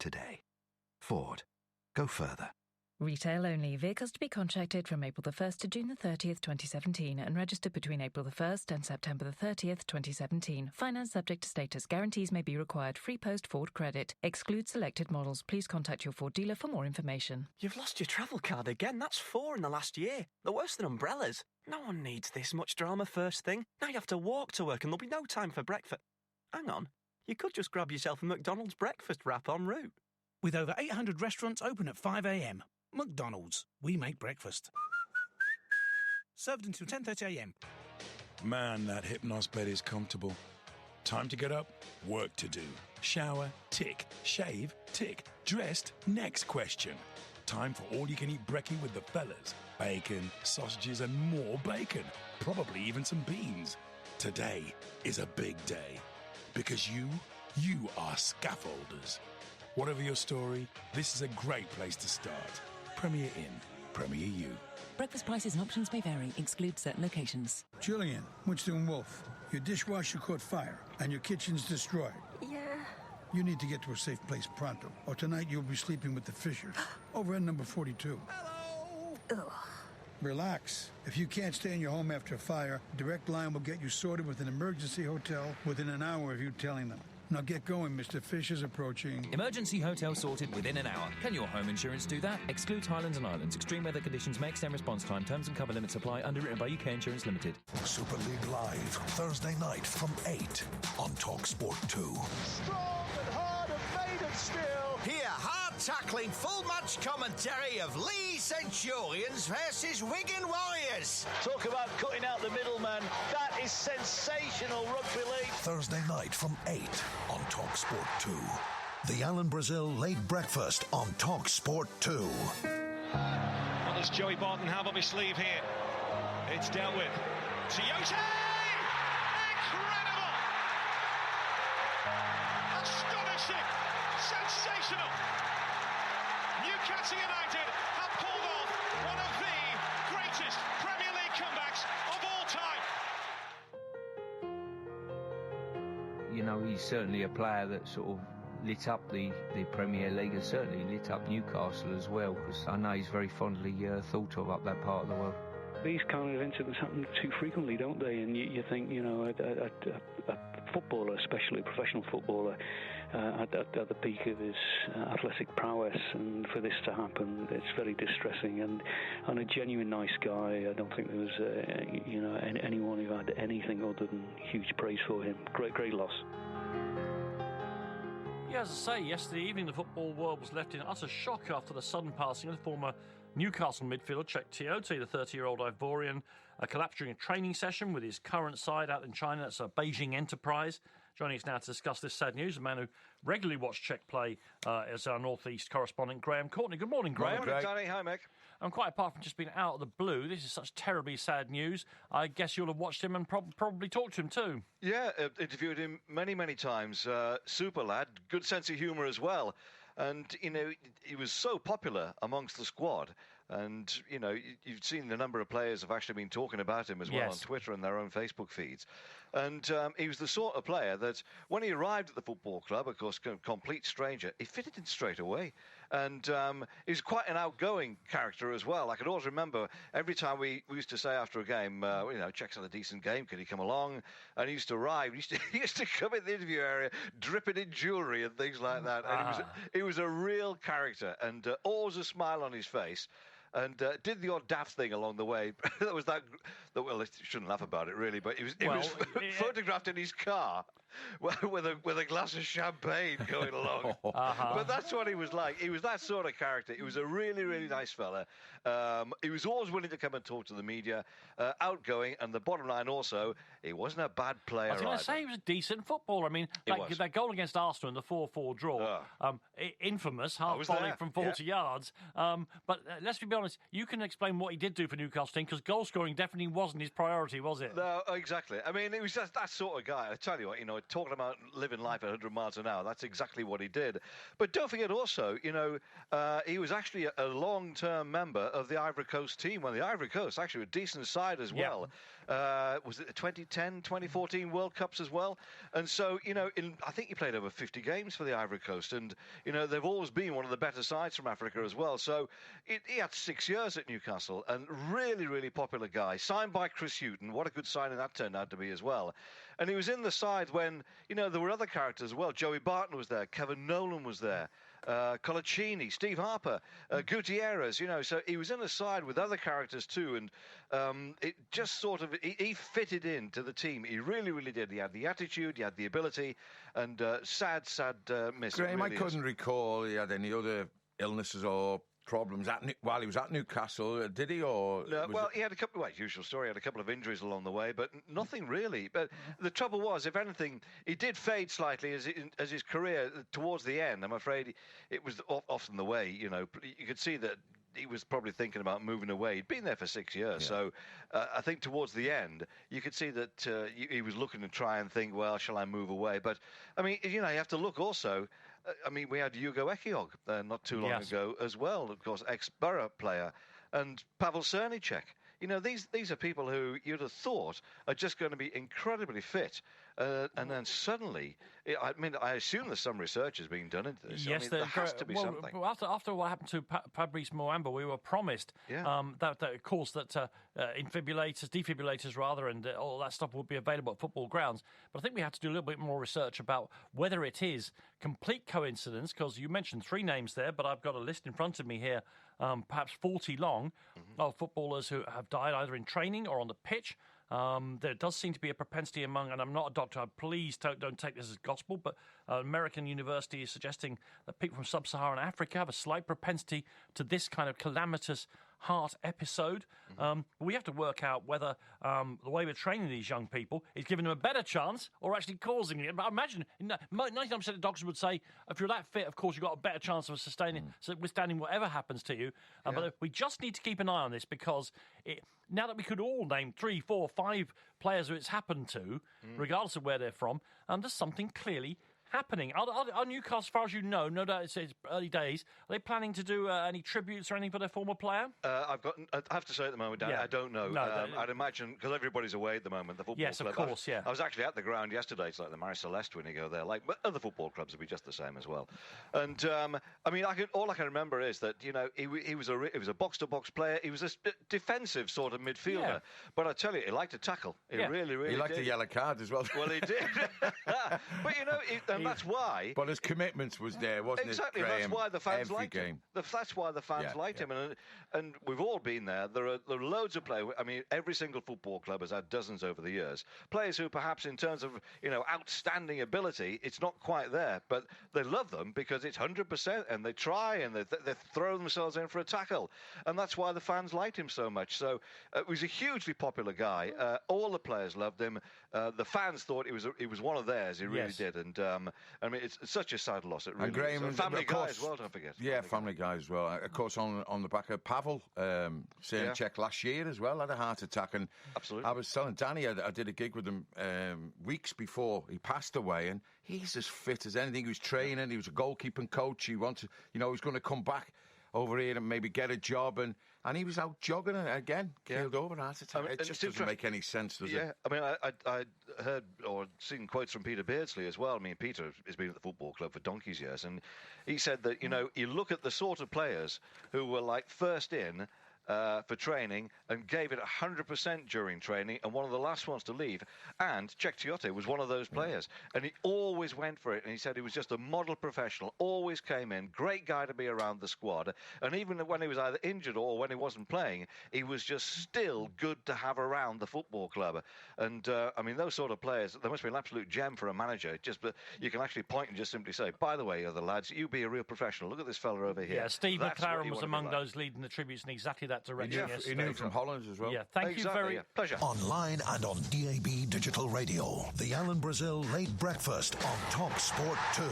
today. Ford. Go further. Retail only. Vehicles to be contracted from April the 1st to June the 30th, 2017 and registered between April the 1st and September the 30th, 2017. Finance subject to status. Guarantees may be required. Free post Ford credit. Excludes selected models. Please contact your Ford dealer for more information. You've lost your travel card again. That's 4 in the last year. They're worse than umbrellas. No one needs this much drama first thing. Now you have to walk to work and there'll be no time for breakfast. Hang on. You could just grab yourself a McDonald's breakfast wrap en route. With over 800 restaurants open at 5 a.m. McDonald's. We make breakfast. Served until 10:30 a.m. Man, that Hypnos bed is comfortable. Time to get up, work to do. Shower, tick. Shave, tick. Dressed, next question. Time for all-you-can-eat brekkie with the fellas. Bacon, sausages and more bacon. Probably even some beans. Today is a big day. Because you are scaffolders. Whatever your story, this is a great place to start. Premier Inn. Premier You. Breakfast prices and options may vary. Exclude certain locations. Julian, Winston Wolf, your dishwasher caught fire and your kitchen's destroyed. Yeah. You need to get to a safe place pronto, or tonight you'll be sleeping with the Fishers. Over at number 42. Hello! Ugh. Relax. If you can't stay in your home after a fire, Direct Line will get you sorted with an emergency hotel within an hour of you telling them. Now get going, Mr. Fish is approaching. Emergency hotel sorted within an hour. Can your home insurance do that? Excludes Highlands and Islands. Extreme weather conditions may extend response time. Terms and cover limits apply. Underwritten by UK Insurance Limited. Super League Live, Thursday night from 8 on TalkSport 2. Strong and hard and made of steel. Here, hard-tackling full-match commentary of Lee Centurions versus Wigan Warriors. Talk about cutting out the middleman. That is sensational rugby league. Thursday night from 8 on TalkSport 2. The Alan Brazil Late Breakfast on TalkSport 2. What does Joey Barton have on his sleeve here? It's dealt with. Tiote! Incredible! Astonishing! Sensational! Newcastle United have pulled off one of the greatest Premier League comebacks of all time. You know, he's certainly a player that sort of lit up the Premier League and certainly lit up Newcastle as well, because I know he's very fondly thought of up that part of the world. These kind of incidents happen too frequently, don't they? And you think, you know, a footballer, especially a professional footballer, at the peak of his athletic prowess, and for this to happen, it's very distressing. And a genuine nice guy. I don't think there was, anyone who had anything other than huge praise for him. Great loss. Yeah, as I say, yesterday evening the football world was left in utter shock after the sudden passing of the former Newcastle midfielder Cheick Tiote, the 30-year-old Ivorian, collapsed during a training session with his current side out in China. That's a Beijing enterprise. Joining us now to discuss this sad news, a man who regularly watched Cheick play is our North East correspondent, Graham Courtney. Good morning, Graham. Good morning, Danny. Hi, Mick. And quite apart from just being out of the blue, this is such terribly sad news. I guess you'll have watched him and probably talked to him too. Yeah, interviewed him many, many times. Super lad, good sense of humour as well. And, you know, he was so popular amongst the squad. And, you know, you've seen the number of players have actually been talking about him as well on Twitter and their own Facebook feeds. And he was the sort of player that when he arrived at the football club, of course, a complete stranger, he fitted in straight away. And he was quite an outgoing character as well. I can always remember every time we used to say after a game, Cheick's had a decent game, could he come along? And he used to arrive. He used to come in the interview area dripping in jewellery and things like that. And he was a real character and always a smile on his face. And did the odd daft thing along the way. Well, I shouldn't laugh about it really, but it was photographed in his car with a glass of champagne going along. But that's what he was like. He was that sort of character. He was a really, really nice fella. He was always willing to come and talk to the media, outgoing, and the bottom line also, he wasn't a bad player. I was going to say he was a decent footballer. I mean, that goal against Arsenal in the 4-4 draw, infamous, half volley from 40 yards. But let's be honest, you can explain what he did do for Newcastle team, because goal scoring definitely wasn't his priority, was it? No, exactly. I mean, it was just that sort of guy. I tell you what, talking about living life at 100 miles an hour, that's exactly what he did. But don't forget also, he was actually a long-term member of the Ivory Coast team, when the Ivory Coast actually a decent side as well. Was it the 2010, 2014 World Cups as well? And so, I think he played over 50 games for the Ivory Coast, and, they've always been one of the better sides from Africa as well. So he had 6 years at Newcastle, and really, really popular guy. Signed by Chris Hughton. What a good signing that turned out to be as well. And he was in the side when, there were other characters as well. Joey Barton was there. Kevin Nolan was there. Colaccini, Steve Harper, Gutierrez, so he was in a side with other characters too, and it just sort of, he fitted into the team. He really, really did. He had the attitude, he had the ability, and sad miss. Graham, really I couldn't recall he had any other illnesses or problems while he was at Newcastle, did he? Or no, well, he had a couple. Well, usual story. He had a couple of injuries along the way, but nothing really. But the trouble was, if anything, he did fade slightly as his career towards the end. I'm afraid it was often the way. You could see that he was probably thinking about moving away. He'd been there for 6 years, so I think towards the end, you could see that he was looking to try and think, well, shall I move away? But I mean, you have to look also. We had Hugo Ekiog not too long ago as well, of course, ex-Borough player, and Pavel Cernicek. These are people who you'd have thought are just going to be incredibly fit, and then suddenly, I assume there's some research is being done into this. Yes, there has to be something. After what happened to Fabrice Muamba, we were promised that of course, that defibrillators rather, and all that stuff would be available at football grounds. But I think we have to do a little bit more research about whether it is complete coincidence, because you mentioned 3 names there, but I've got a list in front of me here, perhaps 40 long, of footballers who have died either in training or on the pitch. There does seem to be a propensity among, and I'm not a doctor, please don't take this as gospel, but American University is suggesting that people from sub-Saharan Africa have a slight propensity to this kind of calamitous heart episode. We have to work out whether the way we're training these young people is giving them a better chance or actually causing it. But I imagine 99% of doctors would say, if you're that fit, of course, you've got a better chance of withstanding whatever happens to you. But we just need to keep an eye on this, because now that we could all name 3, 4, 5 players who it's happened to, regardless of where they're from, there's something clearly happening. Are Newcastle, as far as you know, no doubt it's early days, are they planning to do any tributes or anything for their former player? I have to say at the moment, Dan, I don't know. No, I'd imagine, because everybody's away at the the football yes, club. Yes, of course, I was actually at the ground yesterday. It's like the Marie Celeste when you go there. But other football clubs would be just the same as well. And, all I can remember is that, he was a box-to-box player. He was a defensive sort of midfielder. Yeah. But I tell you, he liked to tackle. He really, really did. He liked the yellow card as well. Well, he did. But, that's why. But his commitment was there, wasn't exactly, it? Exactly. That's why the fans liked him. That's why the fans liked him. And we've all been there. There are loads of players. Every single football club has had dozens over the years. Players who perhaps in terms of, outstanding ability, it's not quite there. But they love them because it's 100% and they try and they throw themselves in for a tackle. And that's why the fans liked him so much. So he was a hugely popular guy. All the players loved him. The fans thought he was one of theirs. He really did. And it's such a sad loss. It really and Graham, is. Family Guy as well, don't forget. Yeah, Family Guy as well. Of course, on the back of Pavel Cernicek last year as well, had a heart attack. And absolutely. I was telling Danny, I did a gig with him weeks before he passed away, and he's as fit as anything. He was training. He was a goalkeeping coach. He wanted, he was going to come back over here and maybe get a job, and he was out jogging and again keeled over heart attack. It just doesn't make any sense, does it? I heard or seen quotes from Peter Beardsley as well. Peter has been at the football club for donkey's years, and he said that you look at the sort of players who were like first in for training and gave it 100% during training, and one of the last ones to leave. And Cheick Tiote was one of those players, and he always went for it. And he said he was just a model professional, always came in, great guy to be around the squad. And even when he was either injured or when he wasn't playing, he was just still good to have around the football club. And those sort of players, they must be an absolute gem for a manager. You can actually point and just simply say, by the way, other lads, you be a real professional. Look at this fella over here. Yeah, Steve McLaren was among those leading the tributes in exactly that direction. Yeah, he knew from Holland as well. Yeah, thank you very much. Pleasure. Online and on DAB Digital Radio. The Alan Brazil Late Breakfast on Talk Sport 2.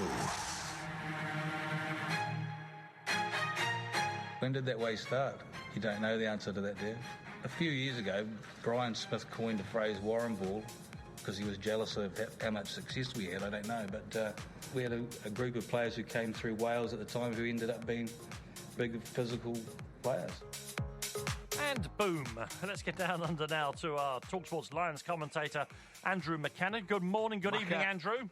When did that way start? You don't know the answer to that, do you? A few years ago, Brian Smith coined the phrase Warren Ball, because he was jealous of how much success we had, I don't know. But we had a group of players who came through Wales at the time who ended up being big physical players. And boom, let's get down under now to our TalkSports Lions commentator, Andrew McKenna. Good morning, good evening, Andrew.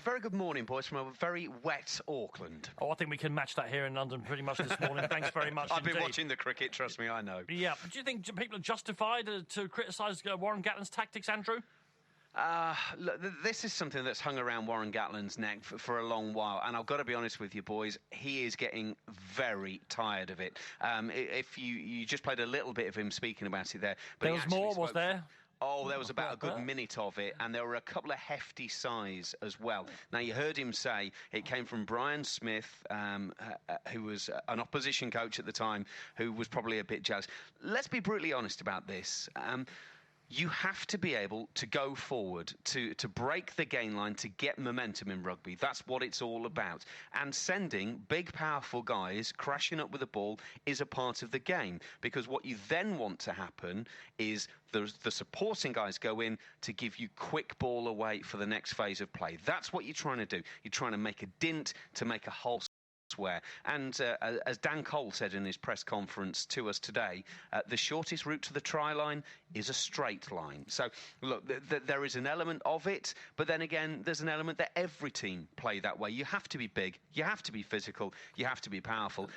Very good morning, boys, from a very wet Auckland. Oh, I think we can match that here in London pretty much this morning. Thanks very much I've indeed. been watching the cricket, trust me, I know. Yeah, but do you think people are justified to criticise Warren Gatland's tactics, Andrew? Look, this is something that's hung around Warren Gatland's neck for a long while, and I've got to be honest with you, boys, he is getting very tired of it. If you just played a little bit of him speaking about it there. But there was more, was there? Oh, there was about a good minute of it, and there were a couple of hefty sighs as well. Now, you heard him say it came from Brian Smith, who was an opposition coach at the time, who was probably a bit jealous. Let's be brutally honest about this. You have to be able to go forward, to break the gain line, to get momentum in rugby. That's what it's all about. And sending big, powerful guys crashing up with the ball is a part of the game. Because what you then want to happen is the supporting guys go in to give you quick ball away for the next phase of play. That's what you're trying to do. You're trying to make a dint, to make a hole. And as Dan Cole said in his press conference to us today, the shortest route to the try line is a straight line. So, look, there is an element of it, but then again, there's an element that every team play that way. You have to be big, you have to be physical, you have to be powerful.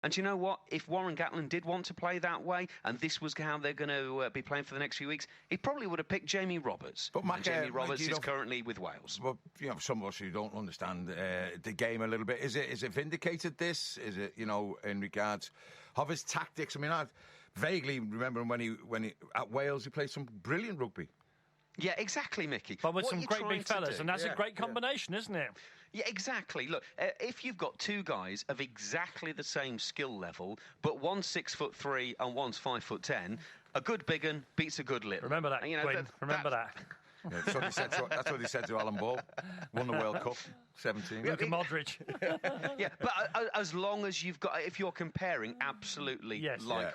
And you know what? If Warren Gatland did want to play that way, and this was how they're going to be playing for the next few weeks, he probably would have picked Jamie Roberts. But Jamie Roberts is currently with Wales. Well, you know, some of us who don't understand the game a little bit, is it vindicated this? Is it, you know, in regards of his tactics? I mean, I vaguely remember when he at Wales, he played some brilliant rugby. Yeah, exactly, Mickey. But with some great big fellas, and that's a great combination, isn't it? Yeah, exactly. Look, if you've got two guys of exactly the same skill level, but one's 6'3" and one's 5'10", a good big un beats a good little. Remember that, Quinn. Remember that. Yeah, that's what he said to Alan Ball. Won the World Cup, 17. Look at Modric. Yeah, but as long as you've got, if you're comparing, absolutely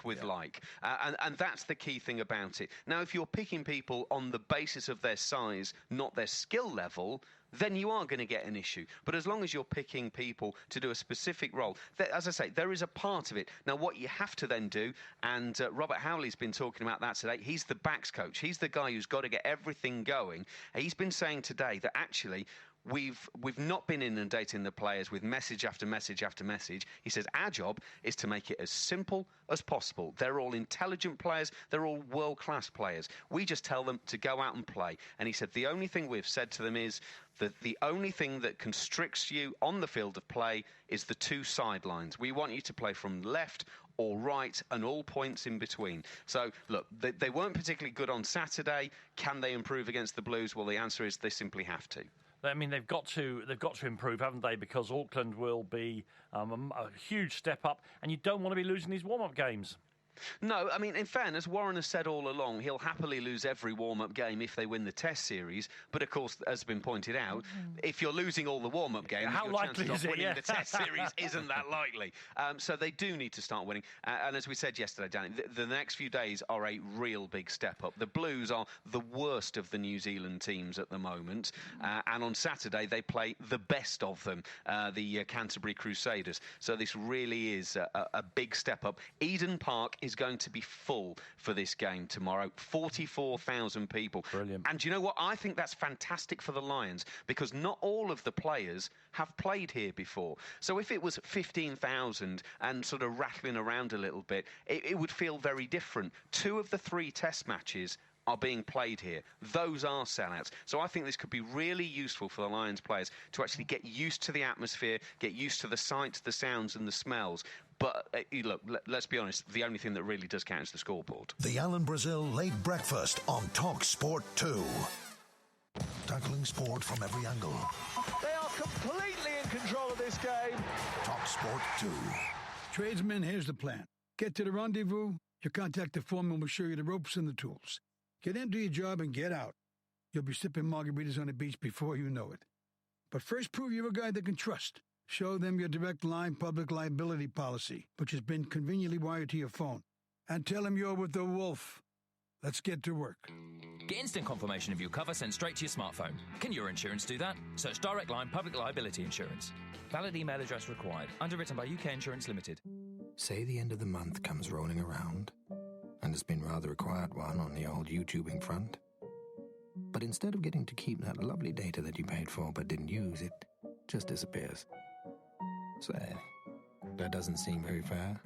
with like. And that's the key thing about it. Now, if you're picking people on the basis of their size, not their skill level, then you are going to get an issue. But as long as you're picking people to do a specific role, as I say, there is a part of it. Now, what you have to then do, and Robert Howley's been talking about that today, he's the backs coach. He's the guy who's got to get everything going. He's been saying today that actually we've not been inundating the players with message after message after message. He says our job is to make it as simple as possible. They're all intelligent players. They're all world-class players. We just tell them to go out and play. And he said the only thing we've said to them is that the only thing that constricts you on the field of play is the two sidelines. We want you to play from left or right and all points in between. So, look, they weren't particularly good on Saturday. Can they improve against the Blues? Well, the answer is they simply have to. I mean, they've got to improve, haven't they? Because Auckland will be a huge step up, and you don't want to be losing these warm-up games. No, I mean, in fairness, Warren has said all along he'll happily lose every warm-up game if they win the Test series. But, of course, as has been pointed out, if you're losing all the warm-up games, how your likely chances is of it? winning the Test series isn't that likely. So they do need to start winning. And as we said yesterday, Danny, the next few days are a real big step up. The Blues are the worst of the New Zealand teams at the moment. And on Saturday, they play the best of them, the Canterbury Crusaders. So this really is a big step up. Eden Park is going to be full for this game tomorrow. 44,000 people. Brilliant. And you know what? I think that's fantastic for the Lions because not all of the players have played here before. So if it was 15,000 and sort of rattling around a little bit, it would feel very different. 2 of the 3 Test matches are being played here. Those are sellouts. So I think this could be really useful for the Lions players to actually get used to the atmosphere, get used to the sights, the sounds and the smells. But, look, let's be honest, the only thing that really does count is the scoreboard. The Alan Brazil Late Breakfast on Talk Sport 2. Tackling sport from every angle. They are completely in control of this game. Talk Sport 2. Tradesmen, here's the plan. Get to the rendezvous, you contact the foreman, we'll show you the ropes and the tools. Get into your job and get out. You'll be sipping margaritas on the beach before you know it. But first, prove you're a guy they can trust. Show them your direct line public liability policy, which has been conveniently wired to your phone. And tell them you're with the Wolf. Let's get to work. Get instant confirmation of your cover sent straight to your smartphone. Can your insurance do that? Search Direct Line Public Liability Insurance. Valid email address required. Underwritten by UK Insurance Limited. Say the end of the month comes rolling around, and it's been rather a quiet one on the old YouTubing front. But instead of getting to keep that lovely data that you paid for but didn't use, it just disappears. Say, that doesn't seem very fair.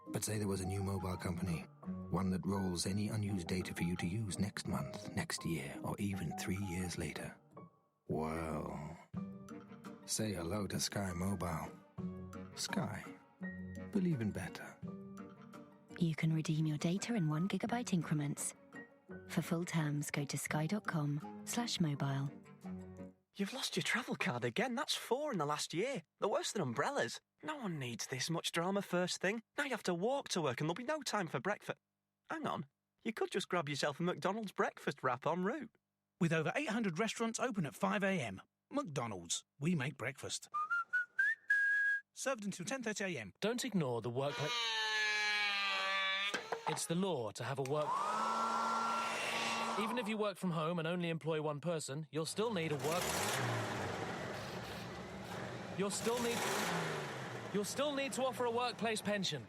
But say there was a new mobile company, one that rolls any unused data for you to use next month, next year, or even 3 years later. Well, say hello to Sky Mobile. Sky. Believe in better. You can redeem your data in 1 gigabyte increments. For full terms, go to sky.com/mobile. You've lost your travel card again. That's 4 in the last year. They're worse than umbrellas. No one needs this much drama first thing. Now you have to walk to work and there'll be no time for breakfast. Hang on. You could just grab yourself a McDonald's breakfast wrap en route. With over 800 restaurants open at 5 a.m. McDonald's, we make breakfast. Served until 10:30 a.m. Don't ignore the workplace. It's the law to have a work... Even if you work from home and only employ one person, you'll still need a work... You'll still need to offer a workplace pension.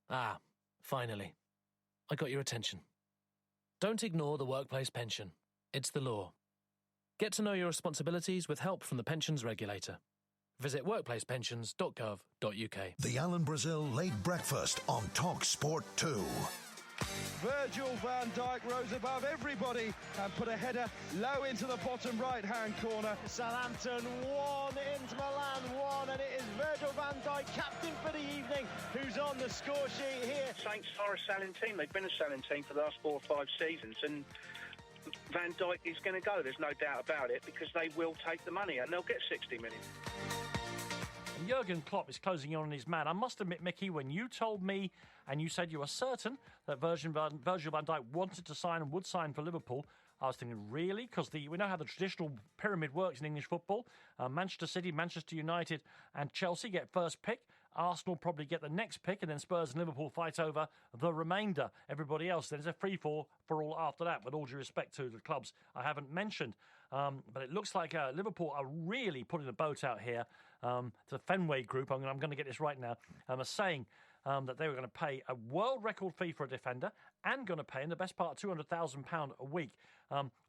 Ah, finally. I got your attention. Don't ignore the workplace pension. It's the law. Get to know your responsibilities with help from the pensions regulator. Visit workplacepensions.gov.uk. The Alan Brazil Late Breakfast on Talk Sport 2. Virgil van Dijk rose above everybody and put a header low into the bottom right-hand corner. Southampton 1, Inter Milan 1, and it is Virgil van Dijk, captain for the evening, who's on the score sheet here. Saints are a selling team. They've been a selling team for the last 4 or 5 seasons, and Van Dijk is going to go. There's no doubt about it, because they will take the money, and they'll get 60 million. And Jurgen Klopp is closing in on his man. I must admit, Mickey, when you told me and you said you were certain that Virgil van Dijk wanted to sign and would sign for Liverpool, I was thinking, really? Because we know how the traditional pyramid works in English football. Manchester City, Manchester United and Chelsea get first pick. Arsenal probably get the next pick, and then Spurs and Liverpool fight over the remainder. Everybody else, there's a free-for all after that, with all due respect to the clubs I haven't mentioned. But it looks like Liverpool are really putting a boat out here. The Fenway Group, I'm going to get this right now, are saying that they were going to pay a world record fee for a defender and going to pay in the best part of £200,000 a week.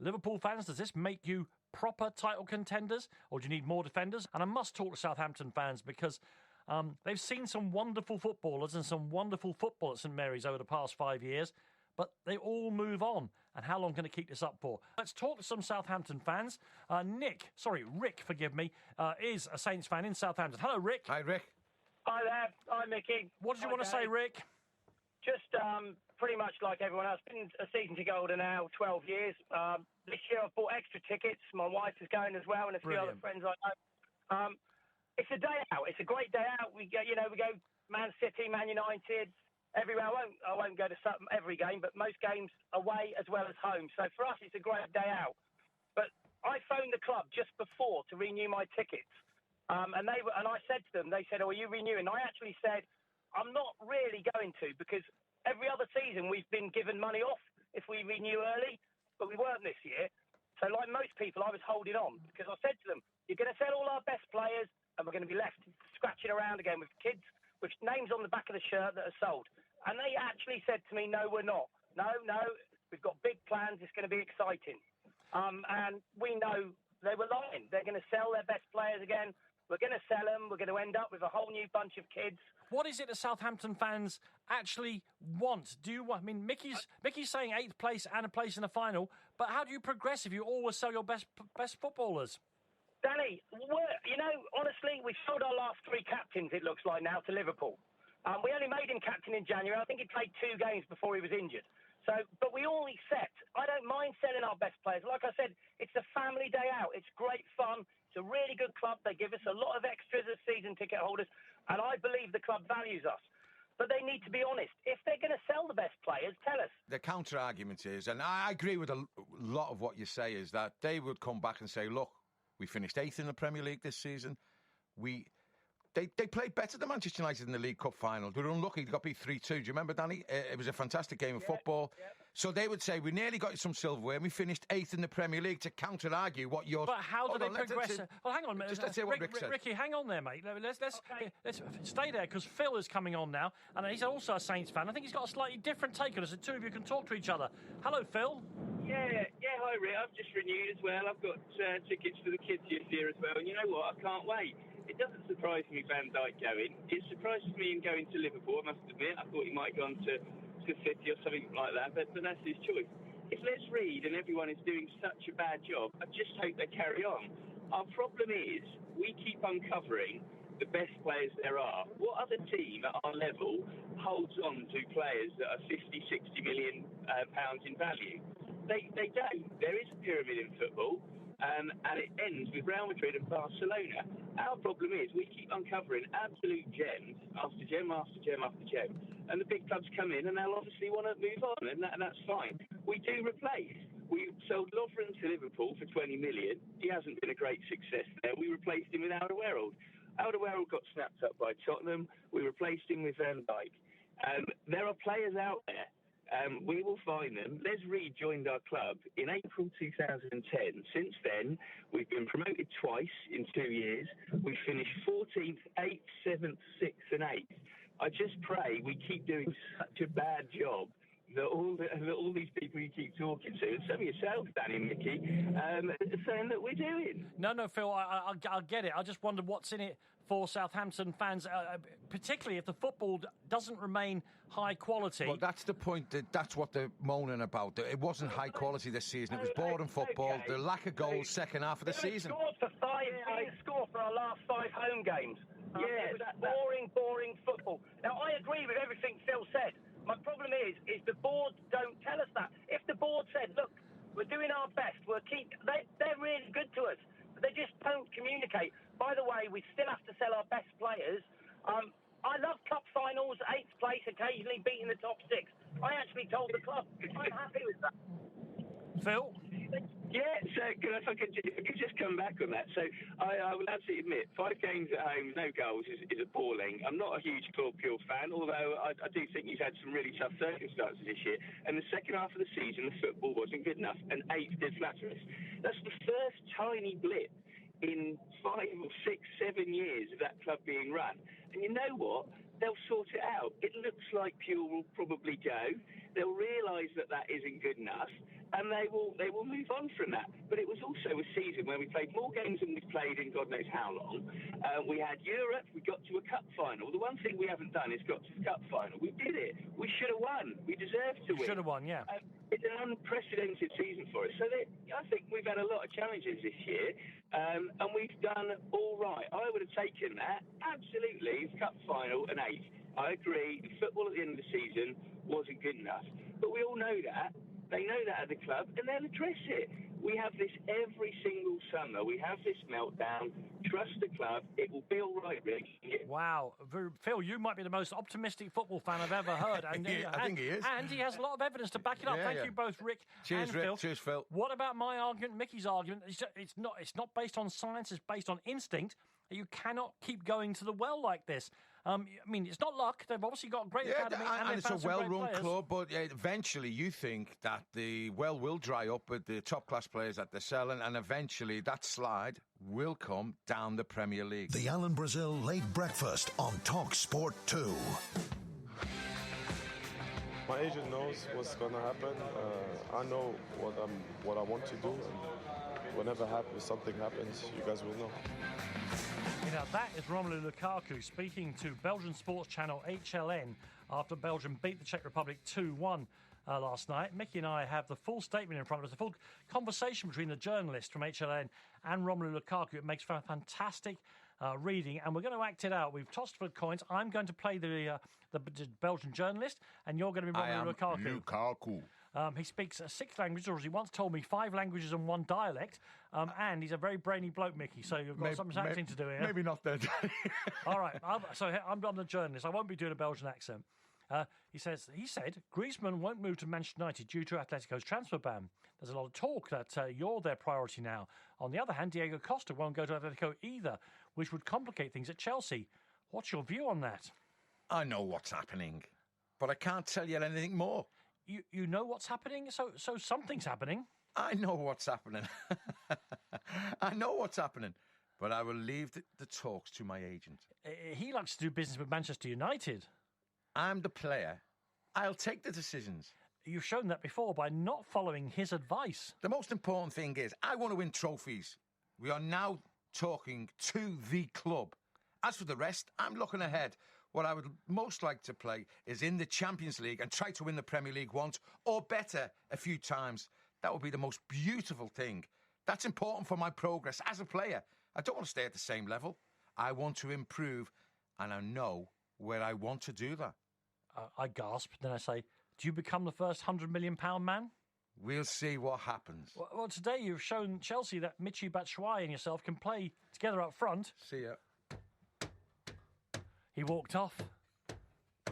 Liverpool fans, does this make you proper title contenders, or do you need more defenders? And I must talk to Southampton fans, because they've seen some wonderful footballers and some wonderful football at St Mary's over the past 5 years, but they all move on. And how long can they keep this up for? Let's talk to some Southampton fans. Rick, is a Saints fan in Southampton. Hello, Rick. Hi, Rick. Hi there. Hi, Mickey. What did you want to say, Rick? Just pretty much like everyone else. Been a season ticket holder now, 12 years. This year I've bought extra tickets. My wife is going as well, and a few other friends I know. It's a day out. It's a great day out. We go Man City, Man United, everywhere. I won't go to every game, but most games away as well as home. So for us, it's a great day out. But I phoned the club just before to renew my tickets. And I said to them, they said, "Oh, are you renewing?" I actually said, "I'm not really going to, because every other season we've been given money off if we renew early, but we weren't this year." So like most people, I was holding on, because I said to them, "You're going to sell all our best players, and we're going to be left scratching around again with kids with names on the back of the shirt that are sold." And they actually said to me, "No, we're not. No, we've got big plans. It's going to be exciting." And we know they were lying. They're going to sell their best players again. We're going to sell them. We're going to end up with a whole new bunch of kids. What is it that Southampton fans actually want? Mickey's saying 8th place and a place in the final, but how do you progress if you always sell your best footballers? Danny, honestly, we sold our last 3 captains, it looks like now, to Liverpool. We only made him captain in January. I think he played 2 games before he was injured. But we all set. I don't mind selling our best players. Like I said, it's a family day out. It's great fun. It's a really good club. They give us a lot of extras as season ticket holders, and I believe the club values us. But they need to be honest. If they're going to sell the best players, tell us. The counter-argument is, and I agree with a lot of what you say, is that they would come back and say, look, we finished 8th in the Premier League this season. They played better than Manchester United in the League Cup final. They were unlucky. They got beat 3-2. Do you remember, Danny? It was a fantastic game of football. Yeah. So they would say, we nearly got some silverware and we finished 8th in the Premier League to counter-argue what yours... But how do they progress? Well, hang on. Let's hear what Rick said. Ricky, hang on there, mate. Let's stay there, because Phil is coming on now, and he's also a Saints fan. I think he's got a slightly different take on us. The two of you can talk to each other. Hello, Phil. Yeah, hi, Rick. I've just renewed as well. I've got tickets for the kids this year as well, and you know what? I can't wait. It doesn't surprise me Van Dijk going. It surprises me him going to Liverpool, I must admit. I thought he might have gone to City or something like that, but that's his choice. If Let's Read and everyone is doing such a bad job, I just hope they carry on. Our problem is we keep uncovering the best players there are. What other team at our level holds on to players that are 50, 60 million pounds in value? They don't. There is a pyramid in football. And it ends with Real Madrid and Barcelona. Our problem is we keep uncovering absolute gems after gem after gem after gem. And the big clubs come in and they'll obviously want to move on, and that's fine. We do replace. We sold Lovren to Liverpool for 20 million. He hasn't been a great success there. We replaced him with Alderweireld. Alderweireld got snapped up by Tottenham. We replaced him with Van Dijk. There are players out there. We will find them. Les Reed joined our club in April 2010. Since then, we've been promoted twice in 2 years. We finished 14th, 8th, 7th, 6th and 8th. I just pray we keep doing such a bad job that all these people you keep talking to, and some of yourself, Danny and Mickey, saying that we're doing. No, Phil, I get it. I just wonder what's in it for Southampton fans, particularly if the football doesn't remain high quality. Well, that's the point. That's what they're moaning about. It wasn't high quality this season. It was boring football. Okay. The lack of goals second half of the season. We didn't score for our last 5 home games. It was boring football. Now, I agree with everything Phil said. My problem is the board don't tell us that. If the board said, look, we're doing our best, they're really good to us, but they just don't communicate. By the way, we still have to sell our best players. I love cup finals, 8th place, occasionally beating the top 6. I actually told the club, I'm happy with that. Phil? Yeah, so if I could just come back on that. So I will absolutely admit, 5 games at home, no goals is appalling. I'm not a huge Claude Puel fan, although I do think he's had some really tough circumstances this year. And the second half of the season, the football wasn't good enough, and 8th did flatter us. That's the first tiny blip in 5 or 6, 7 years of that club being run. And you know what? They'll sort it out. It looks like Puel will probably go. They'll realise that isn't good enough, and they will move on from that. But it was also a season where we played more games than we've played in God knows how long. We had Europe, we got to a cup final. The one thing we haven't done is got to the cup final. We did it. We should have won. We deserved to win. Should have won, yeah. It's an unprecedented season for us. So I think we've had a lot of challenges this year, and we've done all right. I would have taken that, absolutely, cup final and 8th. I agree, the football at the end of the season wasn't good enough. But we all know that. They know that at the club, and they'll address it. We have this every single summer. We have this meltdown. Trust the club. It will be all right, Rick. Wow. Phil, you might be the most optimistic football fan I've ever heard. I think he is. And he has a lot of evidence to back it up. Thank you both, Rick Cheers, and Rick. Phil. Cheers, Phil. What about my argument, Mickey's argument? It's not based on science. It's based on instinct. You cannot keep going to the well like this. I mean, it's not luck. They've obviously got a great academy. And it's a well-run club, but eventually you think that the well will dry up with the top-class players that they're selling, and eventually that slide will come down the Premier League. The Alan Brazil Late Breakfast on Talk Sport 2. My agent knows what's going to happen. I know what I want to do, and whenever something happens, you guys will know. You know, that is Romelu Lukaku speaking to Belgian sports channel HLN after Belgium beat the Czech Republic 2-1 last night. Mickey and I have the full statement in front of us, the full conversation between the journalist from HLN and Romelu Lukaku. It makes for a fantastic reading, and we're going to act it out. We've tossed for coins. I'm going to play the Belgian journalist, and you're going to be Romelu Lukaku. He speaks 6 languages, or as he once told me, 5 languages and 1 dialect. And he's a very brainy bloke, Mickey, so you've got some acting to do here. Maybe not there. All right, so I'm the journalist. I won't be doing a Belgian accent. He said Griezmann won't move to Manchester United due to Atletico's transfer ban. There's a lot of talk that you're their priority now. On the other hand, Diego Costa won't go to Atletico either, which would complicate things at Chelsea. What's your view on that? I know what's happening, but I can't tell you anything more. You know what's happening? So something's happening. I know what's happening. I know what's happening, but I will leave the talks to my agent. He likes to do business with Manchester United. I'm the player. I'll take the decisions. You've shown that before by not following his advice. The most important thing is I want to win trophies. We are now talking to the club. As for the rest, I'm looking ahead. What I would most like to play is in the Champions League and try to win the Premier League once, or better, a few times. That would be the most beautiful thing. That's important for my progress as a player. I don't want to stay at the same level. I want to improve, and I know where I want to do that. I gasp. Then I say, do you become the first £100 million man? We'll see what happens. Well, today you've shown Chelsea that Michy Batshuayi and yourself can play together up front. See ya. He walked off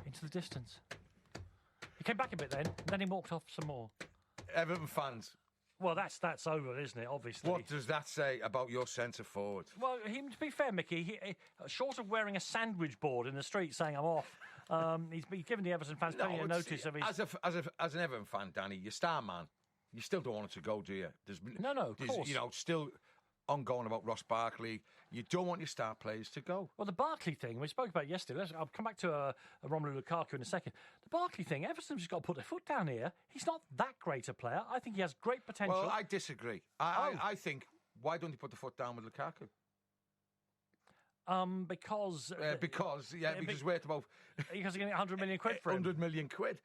into the distance. He came back a bit then, and then he walked off some more. Everton fans. Well, that's over, isn't it, obviously? What does that say about your centre forward? Well, to be fair, Mickey, he, short of wearing a sandwich board in the street saying I'm off, he's given the Everton fans plenty of notice of his... As an Everton fan, Danny, your star man, you still don't want it to go, do you? No, of course. You know, still ongoing about Ross Barkley. You don't want your star players to go. Well, the Barkley thing, we spoke about it yesterday. I'll come back to Romelu Lukaku in a second. The Barkley thing, Everton's just got to put their foot down here. He's not that great a player. I think he has great potential. Well, I disagree. I think, why don't you put the foot down with Lukaku? Because we're at about... Because you're going to get 100 million quid for him. 100 million quid.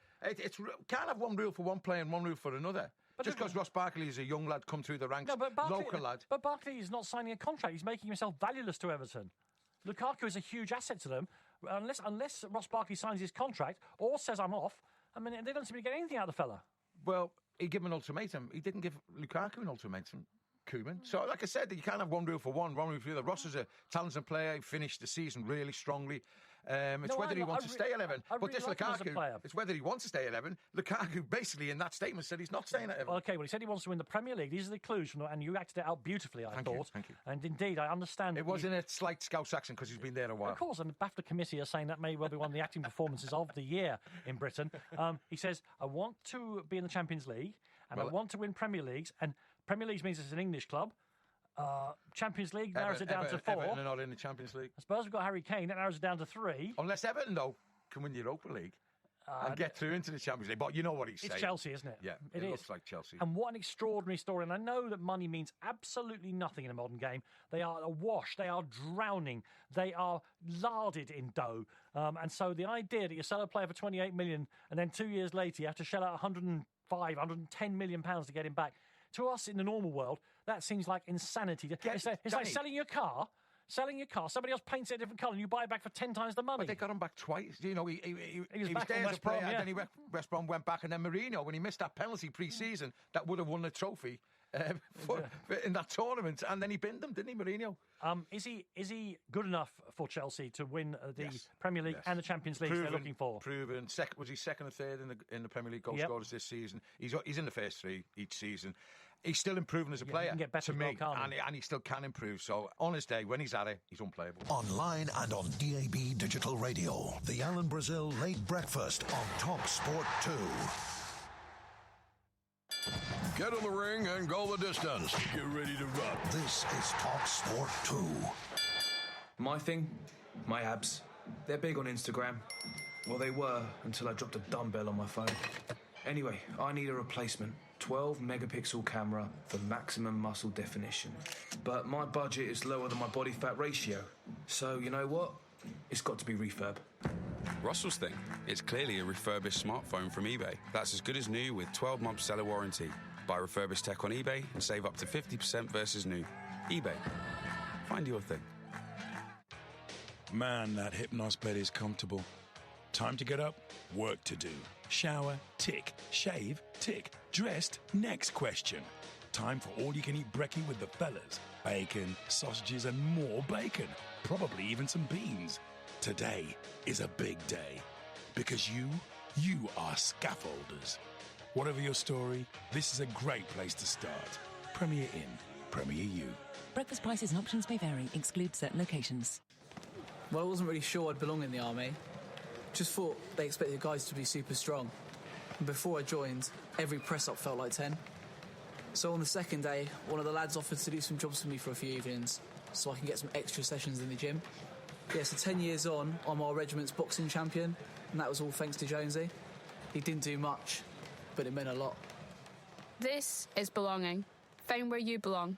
Can't have one rule for one player and one rule for another. But just because Ross Barkley is a young lad come through the ranks, local lad. But Barkley is not signing a contract. He's making himself valueless to Everton. Lukaku is a huge asset to them. Unless Ross Barkley signs his contract or says I'm off, I mean, they don't seem to get anything out of the fella. Well, he gave him an ultimatum. He didn't give Lukaku an ultimatum, Koeman. So, like I said, you can't have one rule for one rule for the other. Ross is a talented player. He finished the season really strongly. It's whether he wants to stay at 11. But this Lukaku, it's whether he wants to stay at 11. Lukaku basically in that statement said he's not staying at 11. Okay, well, he said he wants to win the Premier League. These are the clues, and you acted it out beautifully, I thought. Thank you. And indeed, I understand. It wasn't a slight Scouse accent because he's been there a while. Of course, and the BAFTA committee are saying that may well be one of the acting performances of the year in Britain. He says, I want to be in the Champions League, and I want to win Premier Leagues, and Premier Leagues means it's an English club. Champions League narrows it down to 4. Everton are not in the Champions League. I suppose we've got Harry Kane. That narrows it down to 3. Unless Everton, though, can win the Europa League and get through into the Champions League. But you know what he's saying. It's Chelsea, isn't it? Yeah, it looks like Chelsea. And what an extraordinary story. And I know that money means absolutely nothing in a modern game. They are awash. They are drowning. They are larded in dough. And so the idea that you sell a player for 28 million and then 2 years later you have to shell out 105, 110 million pounds to get him back. To us in the normal world, that seems like insanity. It's like selling your car. Somebody else paints it a different colour and you buy it back for 10 times the money. But they got him back twice. You know, he was there as a player, and then West Brom went back, and then Mourinho, when he missed that penalty pre-season, that would have won the trophy in that tournament, and then he binned them, didn't he, Mourinho? Is he good enough for Chelsea to win the Premier League and the Champions League they're looking for? Proven. Was he second or third in the Premier League goal scorers this season? He's in the first 3 each season. He's still improving as a player, he can get better to me, and he still can improve. So, on his day, when he's at it, he's unplayable. Online and on DAB Digital Radio. The Alan Brazil Late Breakfast on Talk Sport 2. Get in the ring and go the distance. Get ready to rock. This is Talk Sport 2. My thing, my abs. They're big on Instagram. Well, they were until I dropped a dumbbell on my phone. Anyway, I need a replacement. 12-megapixel camera for maximum muscle definition. But my budget is lower than my body fat ratio. So, you know what? It's got to be refurb. Russell's thing. It's clearly a refurbished smartphone from eBay. That's as good as new with 12-month seller warranty. Buy refurbished tech on eBay and save up to 50% versus new. eBay. Find your thing. Man, that Hypnos bed is comfortable. Time to get up, work to do. Shower, tick. Shave, tick. Dressed, next question. Time for all-you-can-eat brekkie with the fellas. Bacon, sausages, and more bacon. Probably even some beans. Today is a big day. Because you are scaffolders. Whatever your story, this is a great place to start. Premier Inn. Premier You. Breakfast prices and options may vary. Exclude certain locations. Well, I wasn't really sure I'd belong in the army. Just thought they expected guys to be super strong. And before I joined, every press-up felt like 10. So on the second day, one of the lads offered to do some jobs for me for a few evenings, so I can get some extra sessions in the gym. Yeah, so 10 years on, I'm our regiment's boxing champion, and that was all thanks to Jonesy. He didn't do much, but it meant a lot. This is belonging. Find where you belong.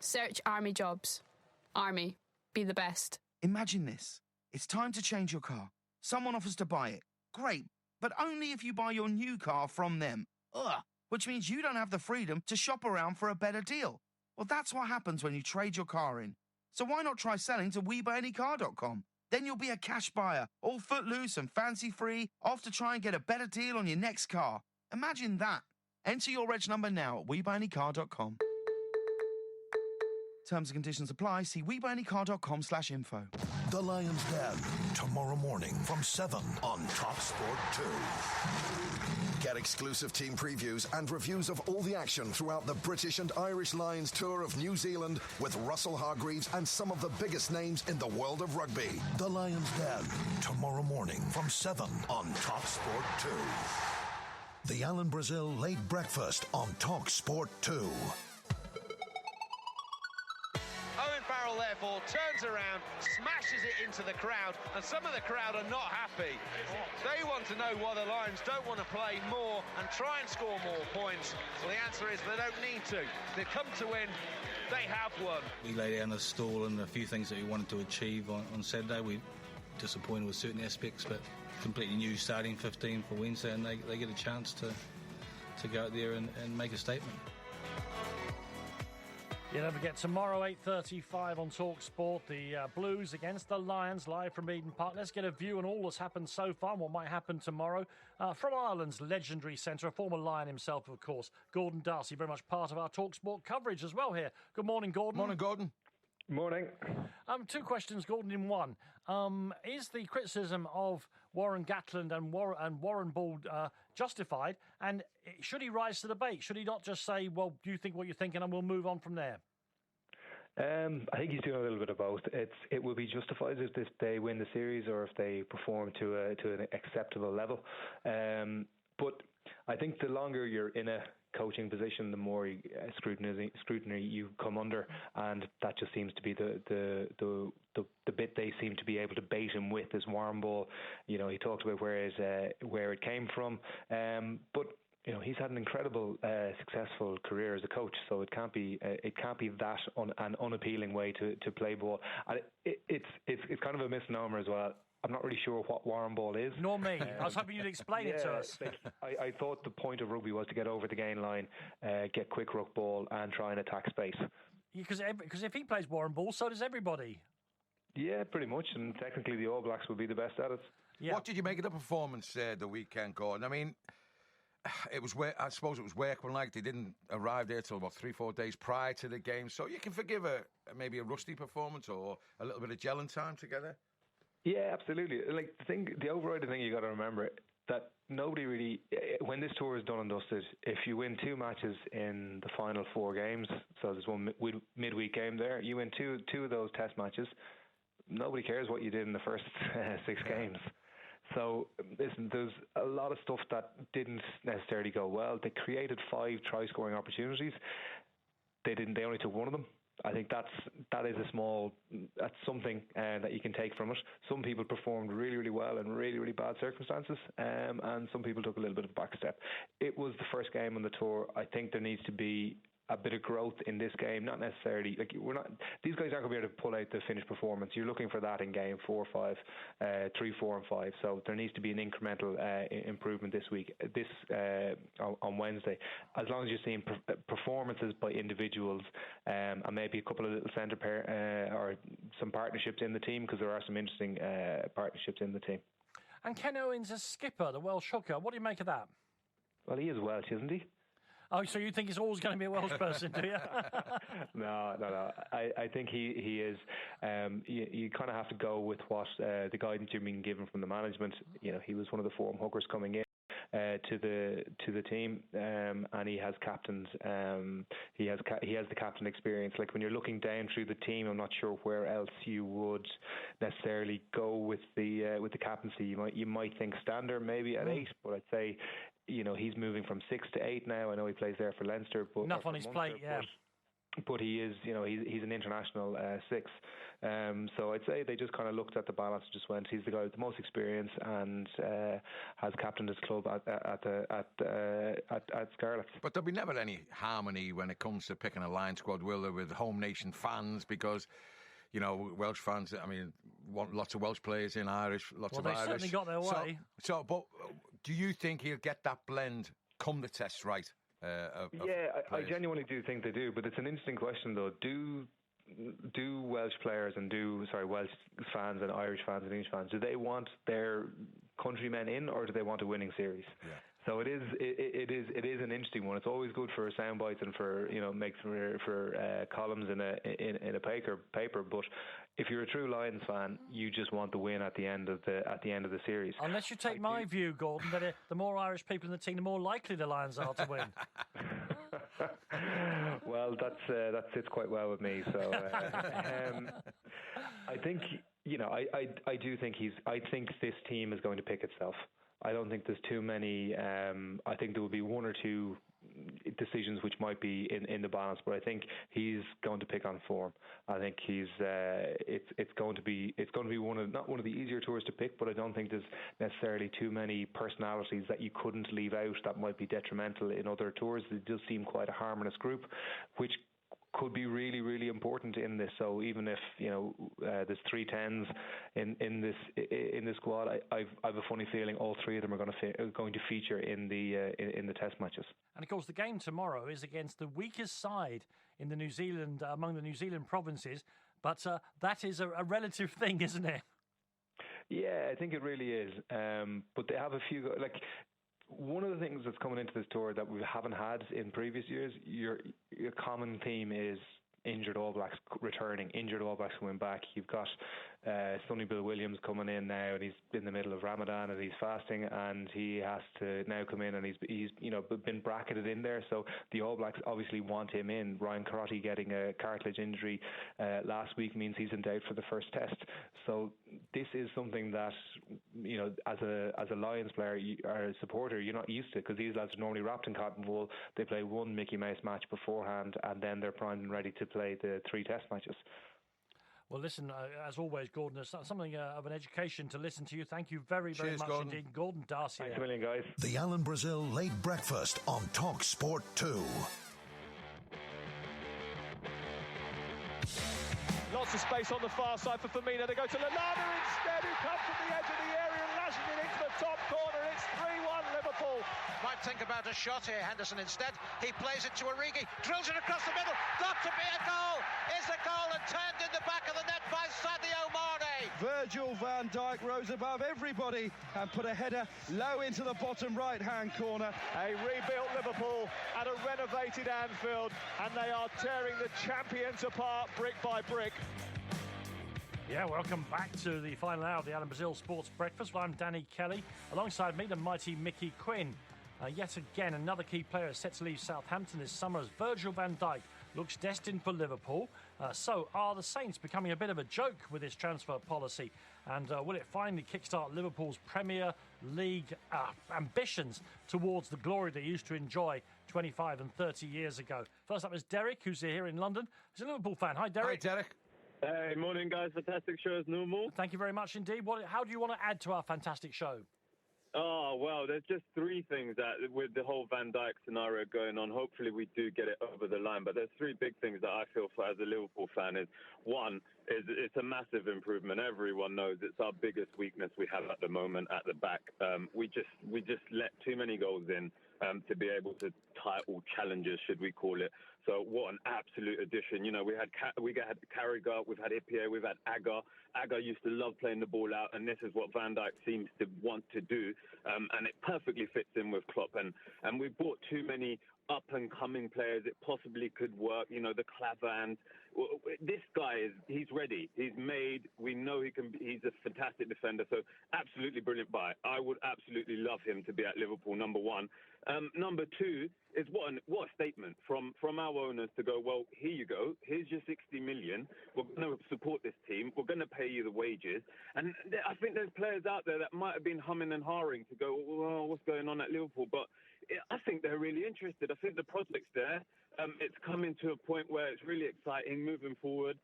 Search Army jobs. Army. Be the best. Imagine this. It's time to change your car. Someone offers to buy it. Great. But only if you buy your new car from them. Ugh. Which means you don't have the freedom to shop around for a better deal. Well, that's what happens when you trade your car in. So why not try selling to WeBuyAnyCar.com? Then you'll be a cash buyer, all footloose and fancy-free, off to try and get a better deal on your next car. Imagine that. Enter your reg number now at WeBuyAnyCar.com. Terms and conditions apply. See WeBuyAnyCar.com/info. The Lion's Den, tomorrow morning from 7 on TalkSport 2. Get exclusive team previews and reviews of all the action throughout the British and Irish Lions tour of New Zealand with Russell Hargreaves and some of the biggest names in the world of rugby. The Lion's Den, tomorrow morning from 7 on TalkSport 2. The Alan Brazil Late Breakfast on TalkSport 2. Owen Farrell, therefore, turns around, smashes it into the crowd, and some of the crowd are not happy. They want to know why the Lions don't want to play more and try and score more points. Well, the answer is they don't need to. They've come to win. They have won. We laid down a stall and a few things that we wanted to achieve on Saturday. We disappointed with certain aspects, but completely new starting 15 for Wednesday, and they get a chance to go out there and make a statement. You don't forget, tomorrow, 8:35 on TalkSport, the Blues against the Lions, live from Eden Park. Let's get a view on all that's happened so far and what might happen tomorrow. From Ireland's legendary centre, a former Lion himself, of course, Gordon Darcy, very much part of our TalkSport coverage as well here. Good morning, Gordon. Morning, Gordon. Morning. Two questions, Gordon, in one. Is the criticism of Warren Gatland and Warren Ball justified? And should he rise to the bait? Should he not just say, well, you think what you're thinking and we'll move on from there? I think he's doing a little bit of both. It will be justified if they win the series or if they perform to an acceptable level. But I think the longer you're in a coaching position, the more scrutiny you come under, and that just seems to be the bit they seem to be able to bait him with is Warren Ball. You know, he talked about where it came from, but you know, he's had an incredible, successful career as a coach. So it can't be that an unappealing way to play ball. And it's kind of a misnomer as well. I'm not really sure what Warren Ball is. Nor me. I was hoping you'd explain it to us. I thought the point of rugby was to get over the gain line, get quick ruck ball, and try and attack space. Because if he plays Warren Ball, so does everybody. Yeah, pretty much. And technically, the All Blacks will be the best at it. Yeah. What did you make of the performance the weekend, Gordon? I mean, I suppose it was workmanlike. They didn't arrive there till about 3-4 days prior to the game, so you can forgive maybe a rusty performance or a little bit of gelling time together. Yeah, absolutely. Like the overriding thing you got to remember that nobody really, when this tour is done and dusted, if you win 2 matches in the final 4 games, so there's one midweek game there, you win two of those test matches, nobody cares what you did in the first 6 games. So listen, there's a lot of stuff that didn't necessarily go well. They created 5 try-scoring opportunities. They only took 1 of them. I think that's something that you can take from it. Some people performed really, really well in really, really bad circumstances, and some people took a little bit of a back step. It was the first game on the tour. I think there needs to be a bit of growth in this game, not necessarily these guys aren't going to be able to pull out the finished performance. You're looking for that in game 4, 5, 3, 4 and 5. So there needs to be an incremental improvement this week, on Wednesday. As long as you're seeing performances by individuals, and maybe a couple of little centre pair or some partnerships in the team, because there are some interesting partnerships in the team. And Ken Owens as skipper, the Welsh hooker, what do you make of that? Well, he is Welsh, isn't he? Oh, so you think he's always going to be a Welsh person, do you? No. I think he is. You kind of have to go with what the guidance you're being given from the management. You know, he was one of the form hookers coming in to the team, and he has captains. He has the captain experience. Like when you're looking down through the team, I'm not sure where else you would necessarily go with the captaincy. You might think Stander maybe at 8, but I'd say, he's moving from 6 to 8 now. I know he plays there for Leinster, but enough on his plate, yeah. But he is, he's an international 6. So I'd say they just kind of looked at the balance and just went, he's the guy with the most experience and has captained his club at Scarlets. But there'll be never any harmony when it comes to picking a Lion squad, will there, with home nation fans? Because, Welsh fans, want lots of Welsh players in Irish, lots of Irish. Well, they certainly got their way. But do you think he'll get that blend come the test right? I genuinely do think they do, but it's an interesting question though. Do Welsh players and Welsh fans and Irish fans and English fans, do they want their countrymen in, or do they want a winning series? Yeah. So it is an interesting one. It's always good for sound bites and for makes for columns in a paper. But if you're a true Lions fan, you just want the win at the end of the series. Unless you take my view, Gordon, that the more Irish people in the team, the more likely the Lions are to win. Well, that sits quite well with me. So I think I do think I think this team is going to pick itself. I don't think there's too many. I think there will be one or two decisions which might be in the balance, but I think he's going to pick on form. I think it's going to be not one of the easier tours to pick, but I don't think there's necessarily too many personalities that you couldn't leave out that might be detrimental in other tours. It does seem quite a harmonious group, which could be really, really important in this. So even if there's 3 10s in this squad, I've a funny feeling all 3 of them are going to feature in the test matches. And of course, the game tomorrow is against the weakest side in the among the New Zealand provinces. But that is a relative thing, isn't it? Yeah, I think it really is. But they have a few one of the things that's coming into this tour that we haven't had in previous years, your common theme is injured All Blacks returning, injured All Blacks coming back. You've got Sonny Bill Williams coming in now, and he's in the middle of Ramadan and he's fasting, and he has to now come in, and he's been bracketed in there. So the All Blacks obviously want him in. Ryan Carotty getting a cartilage injury last week means he's in doubt for the first test. So this is something that as a Lions player or a supporter, you're not used to, because these lads are normally wrapped in cotton wool. They play one Mickey Mouse match beforehand, and then they're primed and ready to play the 3 test matches. Well, listen, as always, Gordon, it's something of an education to listen to you. Thank you very, very much Gordon. indeed. Gordon Darcy. Thanks a million, guys. The Alan Brazil Late Breakfast on Talk Sport 2. Lots of space on the far side for Firmino. They go to Lallana instead, who comes from the edge of the area and lashes it into the top corner. It's 3-1 Liverpool. Might think about a shot here, Henderson instead. He plays it to Origi, drills it across the middle. Got to be a goal. Is a goal, and turned in the back of the net by Sadio Mane. Virgil van Dijk rose above everybody and put a header low into the bottom right-hand corner. A rebuilt Liverpool at a renovated Anfield, and they are tearing the champions apart brick by brick. Yeah, welcome back to the final hour of the Alan Brazil Sports Breakfast. Well, I'm Danny Kelly. Alongside me, the mighty Mickey Quinn. Yet again, another key player is set to leave Southampton this summer as Virgil van Dijk looks destined for Liverpool. So are the Saints becoming a bit of a joke with this transfer policy? And will it finally kickstart Liverpool's Premier League ambitions towards the glory they used to enjoy 25 and 30 years ago? First up is Derek, who's here in London. He's a Liverpool fan. Hi, Derek. Hi, Derek. Hey, morning, guys. Fantastic show as normal. Thank you very much indeed. How do you want to add to our fantastic show? Oh, well, there's just 3 things that with the whole Van Dijk scenario going on, hopefully we do get it over the line. But there's 3 big things that I feel for as a Liverpool fan is, one, is it's a massive improvement. Everyone knows it's our biggest weakness we have at the moment at the back. We just let too many goals in to be able to title challenges, should we call it. So what an absolute addition. We had Carragher, we've had Ippier, we've had Agger. Agger used to love playing the ball out, and this is what Van Dijk seems to want to do. And it perfectly fits in with Klopp. And we bought too many up-and-coming players. It possibly could work, the Clavans. This guy, he's ready. He's made. We know know he's a fantastic defender, so absolutely brilliant buy. I would absolutely love him to be at Liverpool, number one. Number two is what a statement from our owners to go, well, here you go. Here's your 60 million. We're going to support this team. We're going to pay you the wages. And I think there's players out there that might have been humming and hawing to go, well, what's going on at Liverpool? But I think they're really interested. I think the prospect's there. It's coming to a point where it's really exciting moving forward.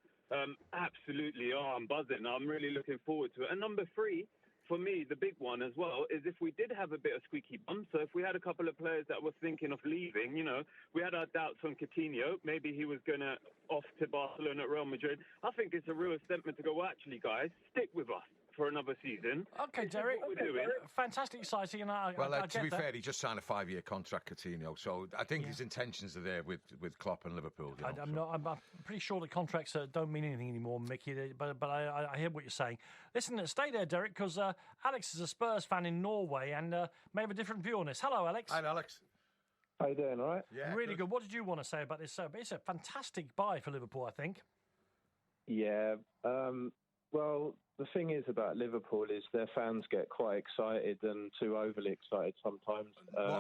Absolutely. I'm buzzing. I'm really looking forward to it. And number three, for me, the big one as well, is if we did have a bit of squeaky bum, so if we had a couple of players that were thinking of leaving, we had our doubts on Coutinho, maybe he was going to off to Barcelona at Real Madrid. I think it's a real statement to go, well, actually, guys, stick with us for another season. Okay, Derek. Fantastic, exciting. And to be fair, he just signed a 5-year contract, Coutinho. So I think his intentions are there with Klopp and Liverpool. I'm pretty sure the contracts don't mean anything anymore, Mickey. But I hear what you're saying. Listen, stay there, Derek, because Alex is a Spurs fan in Norway and may have a different view on this. Hello, Alex. Hi, Alex. How you doing? All right. Yeah, really good. What did you want to say about this? It's a fantastic buy for Liverpool, I think. Yeah. Well, the thing is about Liverpool is their fans get quite excited and too overly excited sometimes.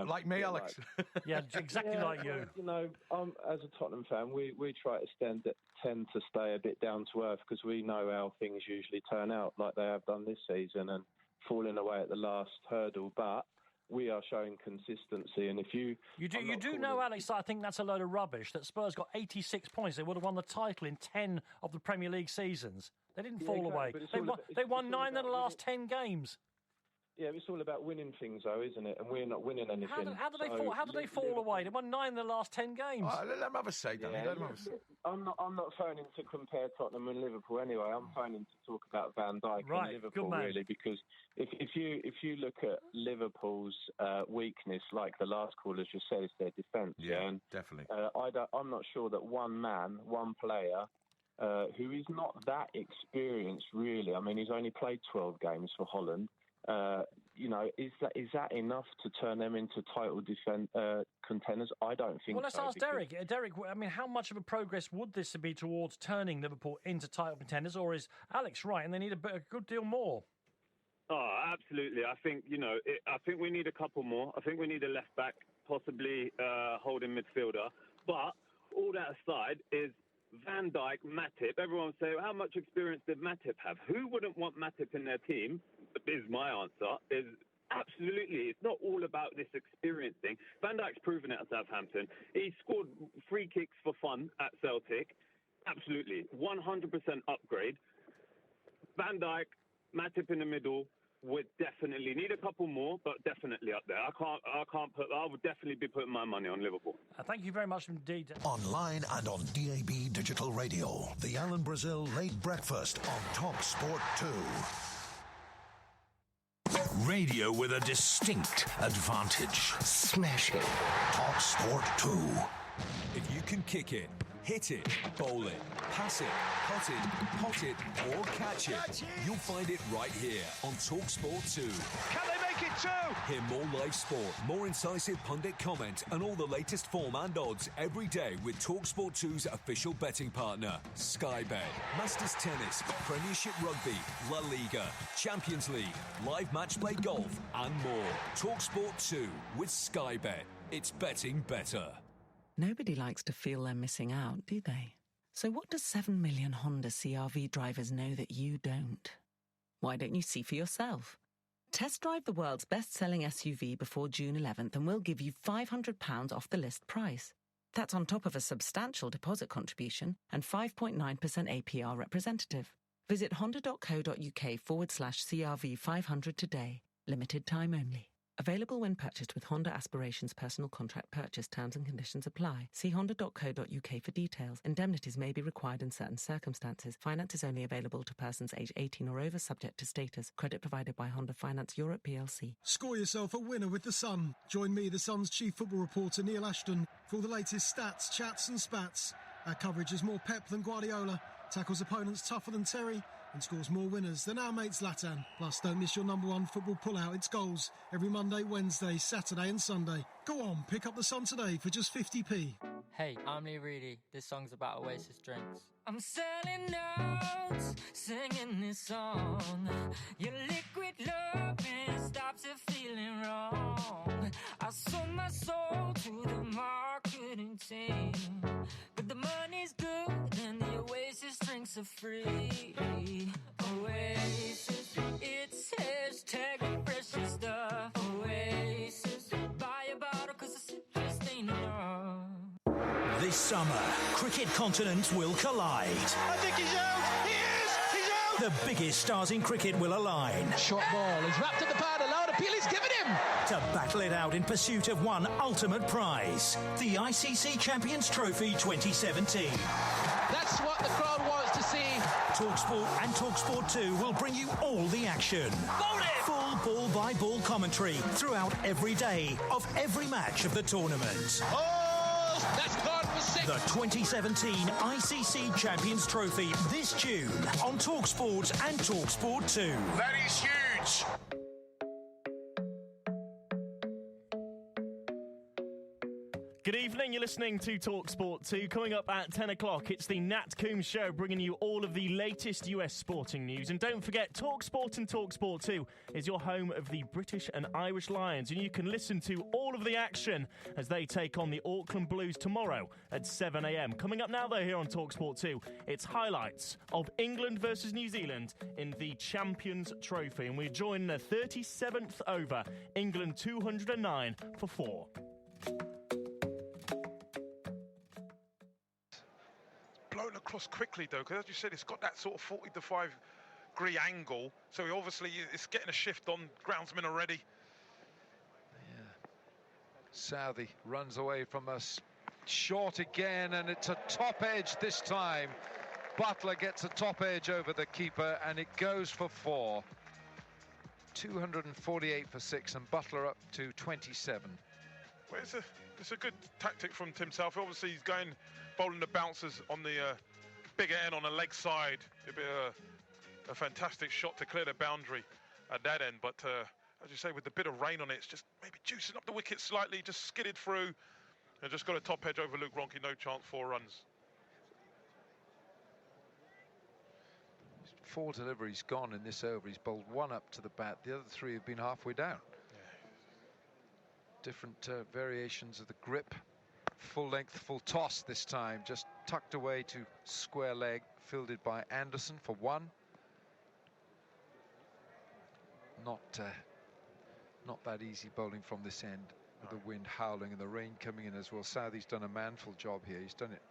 Like me, Alex? Yeah, exactly like you. As a Tottenham fan, we try to tend to stay a bit down to earth because we know how things usually turn out, like they have done this season, and falling away at the last hurdle. But we are showing consistency, and if you do know, Alex, I think that's a load of rubbish. That Spurs got 86 points. They would have won the title in 10 of the Premier League seasons. They didn't fall away. They won 9 of the last 10 games. Yeah, it's all about winning things, though, isn't it? And we're not winning anything. How do they fall away? They won 9 of the last 10 games. Let them have a say, Danny. Let them have a say. I'm not phoning to compare Tottenham and Liverpool anyway. I'm phoning to talk about Van Dijk and Liverpool, really, because if you look at Liverpool's weakness, like the last caller just said, it's their defence. Yeah, definitely. I'm not sure that one player, who is not that experienced, really. I mean, he's only played 12 games for Holland. Is that enough to turn them into title contenders? I don't think so. Well, let's ask Derek. Derek, I mean, how much of a progress would this be towards turning Liverpool into title contenders, or is Alex right and they need a good deal more? Oh, absolutely. I think, I think we need a couple more. I think we need a left back, possibly holding midfielder. But all that aside is Van Dijk, Matip. Everyone say, how much experience did Matip have? Who wouldn't want Matip in their team? Is my answer. Is absolutely. It's not all about this experience thing. Van Dijk's proven it at Southampton. He scored free kicks for fun at Celtic. Absolutely. 100% upgrade. Van Dijk, Matip in the middle. Would definitely need a couple more, but definitely up there. I would definitely be putting my money on Liverpool. Thank you very much indeed. Online and on DAB Digital Radio. The Alan Brazil Late Breakfast on Talk Sport 2. Radio with a distinct advantage. Smash it. Talk Sport 2. If you can kick it, hit it, bowl it, pass it, pot it, pot it, or catch it, you'll find it right here on TalkSport 2. Can they make it two? Hear more live sport, more incisive pundit comment, and all the latest form and odds every day with TalkSport 2's official betting partner, Sky Bet. Masters Tennis, Premiership Rugby, La Liga, Champions League, live match play golf, and more. TalkSport 2 with Sky Bet. It's betting better. Nobody likes to feel they're missing out, do they? So what does 7 million Honda CR-V drivers know that you don't? Why don't you see for yourself? Test drive the world's best-selling SUV before June 11th and we'll give you £500 off the list price. That's on top of a substantial deposit contribution and 5.9% APR representative. Visit honda.co.uk/CRV500 today. Limited time only. Available when purchased with Honda Aspirations Personal Contract Purchase. Terms and conditions apply. See honda.co.uk for details. Indemnities may be required in certain circumstances. Finance is only available to persons aged 18 or over, subject to status. Credit provided by Honda Finance Europe plc. Score yourself a winner with The Sun. Join me, The Sun's chief football reporter Neil Ashton, for all the latest stats, chats and spats. Our coverage is more pep than Guardiola, tackles opponents tougher than Terry, and scores more winners than our mate Zlatan. Plus, don't miss your number one football pull-out. It's Goals every Monday, Wednesday, Saturday and Sunday. Go on, pick up The Sun today for just 50p. Hey, I'm Lee Reedy. This song's about Oasis drinks. I'm selling notes, singing this song. Your liquid loving stops it feeling wrong. I sold my soul to the marketing team, but the money's good and the Oasis drinks are free. Oasis, it's hashtag precious stuff. Oasis, buy a bottle 'cause it's just ain't enough. This summer, cricket continents will collide. I think he's out. He is. He's out. The biggest stars in cricket will align. Shot ball. He's wrapped at the pad. A loud appeal. He's given him. To battle it out in pursuit of one ultimate prize. The ICC Champions Trophy 2017. That's what the crowd wants to see. TalkSport and TalkSport 2 will bring you all the action. Full ball-by-ball commentary throughout every day of every match of the tournament. Oh, that's gone for six. The 2017 ICC Champions Trophy this June on TalkSport and TalkSport 2. That is huge. Good evening, you're listening to TalkSport 2. Coming up at 10 o'clock, it's the Nat Coombs Show, bringing you all of the latest US sporting news. And don't forget, TalkSport and TalkSport 2 is your home of the British and Irish Lions. And you can listen to all of the action as they take on the Auckland Blues tomorrow at 7 a.m. Coming up now, though, here on TalkSport 2, it's highlights of England versus New Zealand in the Champions Trophy. And we're joining the 37th over, England 209 for 4. Blown across quickly though, because as you said, it's got that sort of 45-degree angle, so obviously it's getting a shift on groundsman already. Southey runs away from us, short again, and it's a top edge this time. Butler gets a top edge over the keeper, and it goes for 4. 248 for 6, and Butler up to 27. Well, it's a good tactic from Tim Southey. Obviously, he's going bowling the bouncers on the bigger end on the leg side. It'd be a fantastic shot to clear the boundary at that end. But as you say, with a bit of rain on it, it's just maybe juicing up the wicket slightly, just skidded through, and just got a top edge over Luke Ronchi. No chance, 4 runs. 4 deliveries gone in this over. He's bowled 1 up to the bat. The other 3 have been halfway down. Different variations of the grip. Full length, full toss this time, just tucked away to square leg, fielded by Anderson for 1. Not that easy bowling from this end, with the wind howling and the rain coming in as well. Southey's done a manful job here. He's done it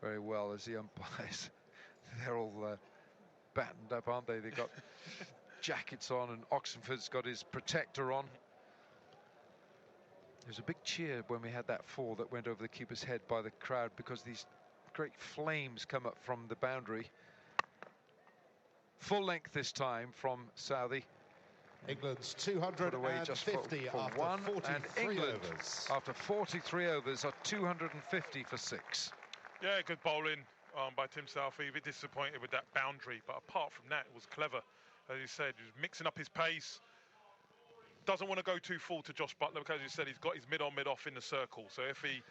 very well as the umpires. They're all battened up, aren't they? They've got jackets on, and Oxenford's got his protector on. There was a big cheer when we had that 4 that went over the keeper's head by the crowd, because these great flames come up from the boundary. Full length this time from Southey. England's 250 for after 1, 43 and England, overs. after 43 overs, are 250 for 6. Yeah, good bowling by Tim Southey. A bit disappointed with that boundary, but apart from that, it was clever. As you said, he was mixing up his pace. Doesn't want to go too full to Josh Butler, because as you said, he's got his mid-on, mid-off in the circle. So if he,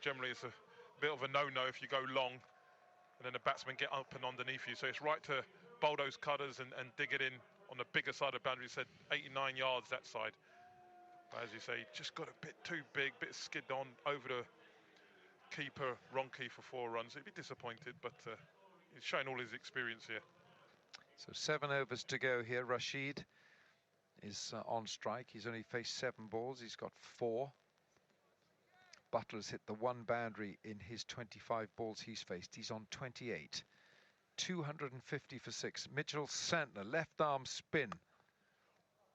generally it's a bit of a no-no if you go long, and then the batsmen get up and underneath you. So it's right to bowl those cutters and dig it in on the bigger side of the boundary. He said 89 yards that side. But as you say, just got a bit too big, bit skid on over the keeper, Ronchi, for 4 runs. He'd be disappointed, but he's showing all his experience here. So 7 overs to go here. Rashid is on strike. He's only faced 7 balls. He's got 4. Butler's hit the 1 boundary in his 25 balls he's faced. He's on 28. 250 for 6. Mitchell Santner, left arm spin.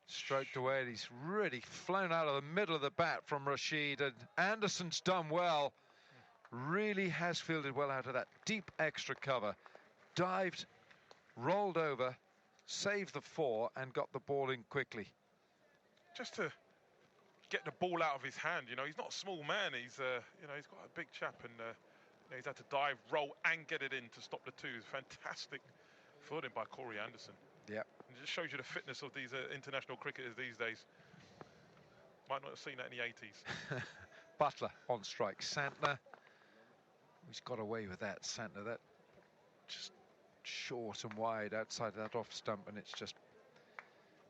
Stroked away, and he's really flown out of the middle of the bat from Rashid. And Anderson's done well. Really has fielded well out of that deep extra cover. Dived, rolled over, saved the 4, and got the ball in quickly. Just to get the ball out of his hand, he's not a small man. He's he's got a big chap, and he's had to dive, roll, and get it in to stop the 2. It's fantastic fielding by Corey Anderson. Yeah, it just shows you the fitness of these international cricketers these days. Might not have seen that in the 80s. Butler on strike. Santner, he's got away with that. Santner, that just short and wide outside of that off stump, and it's just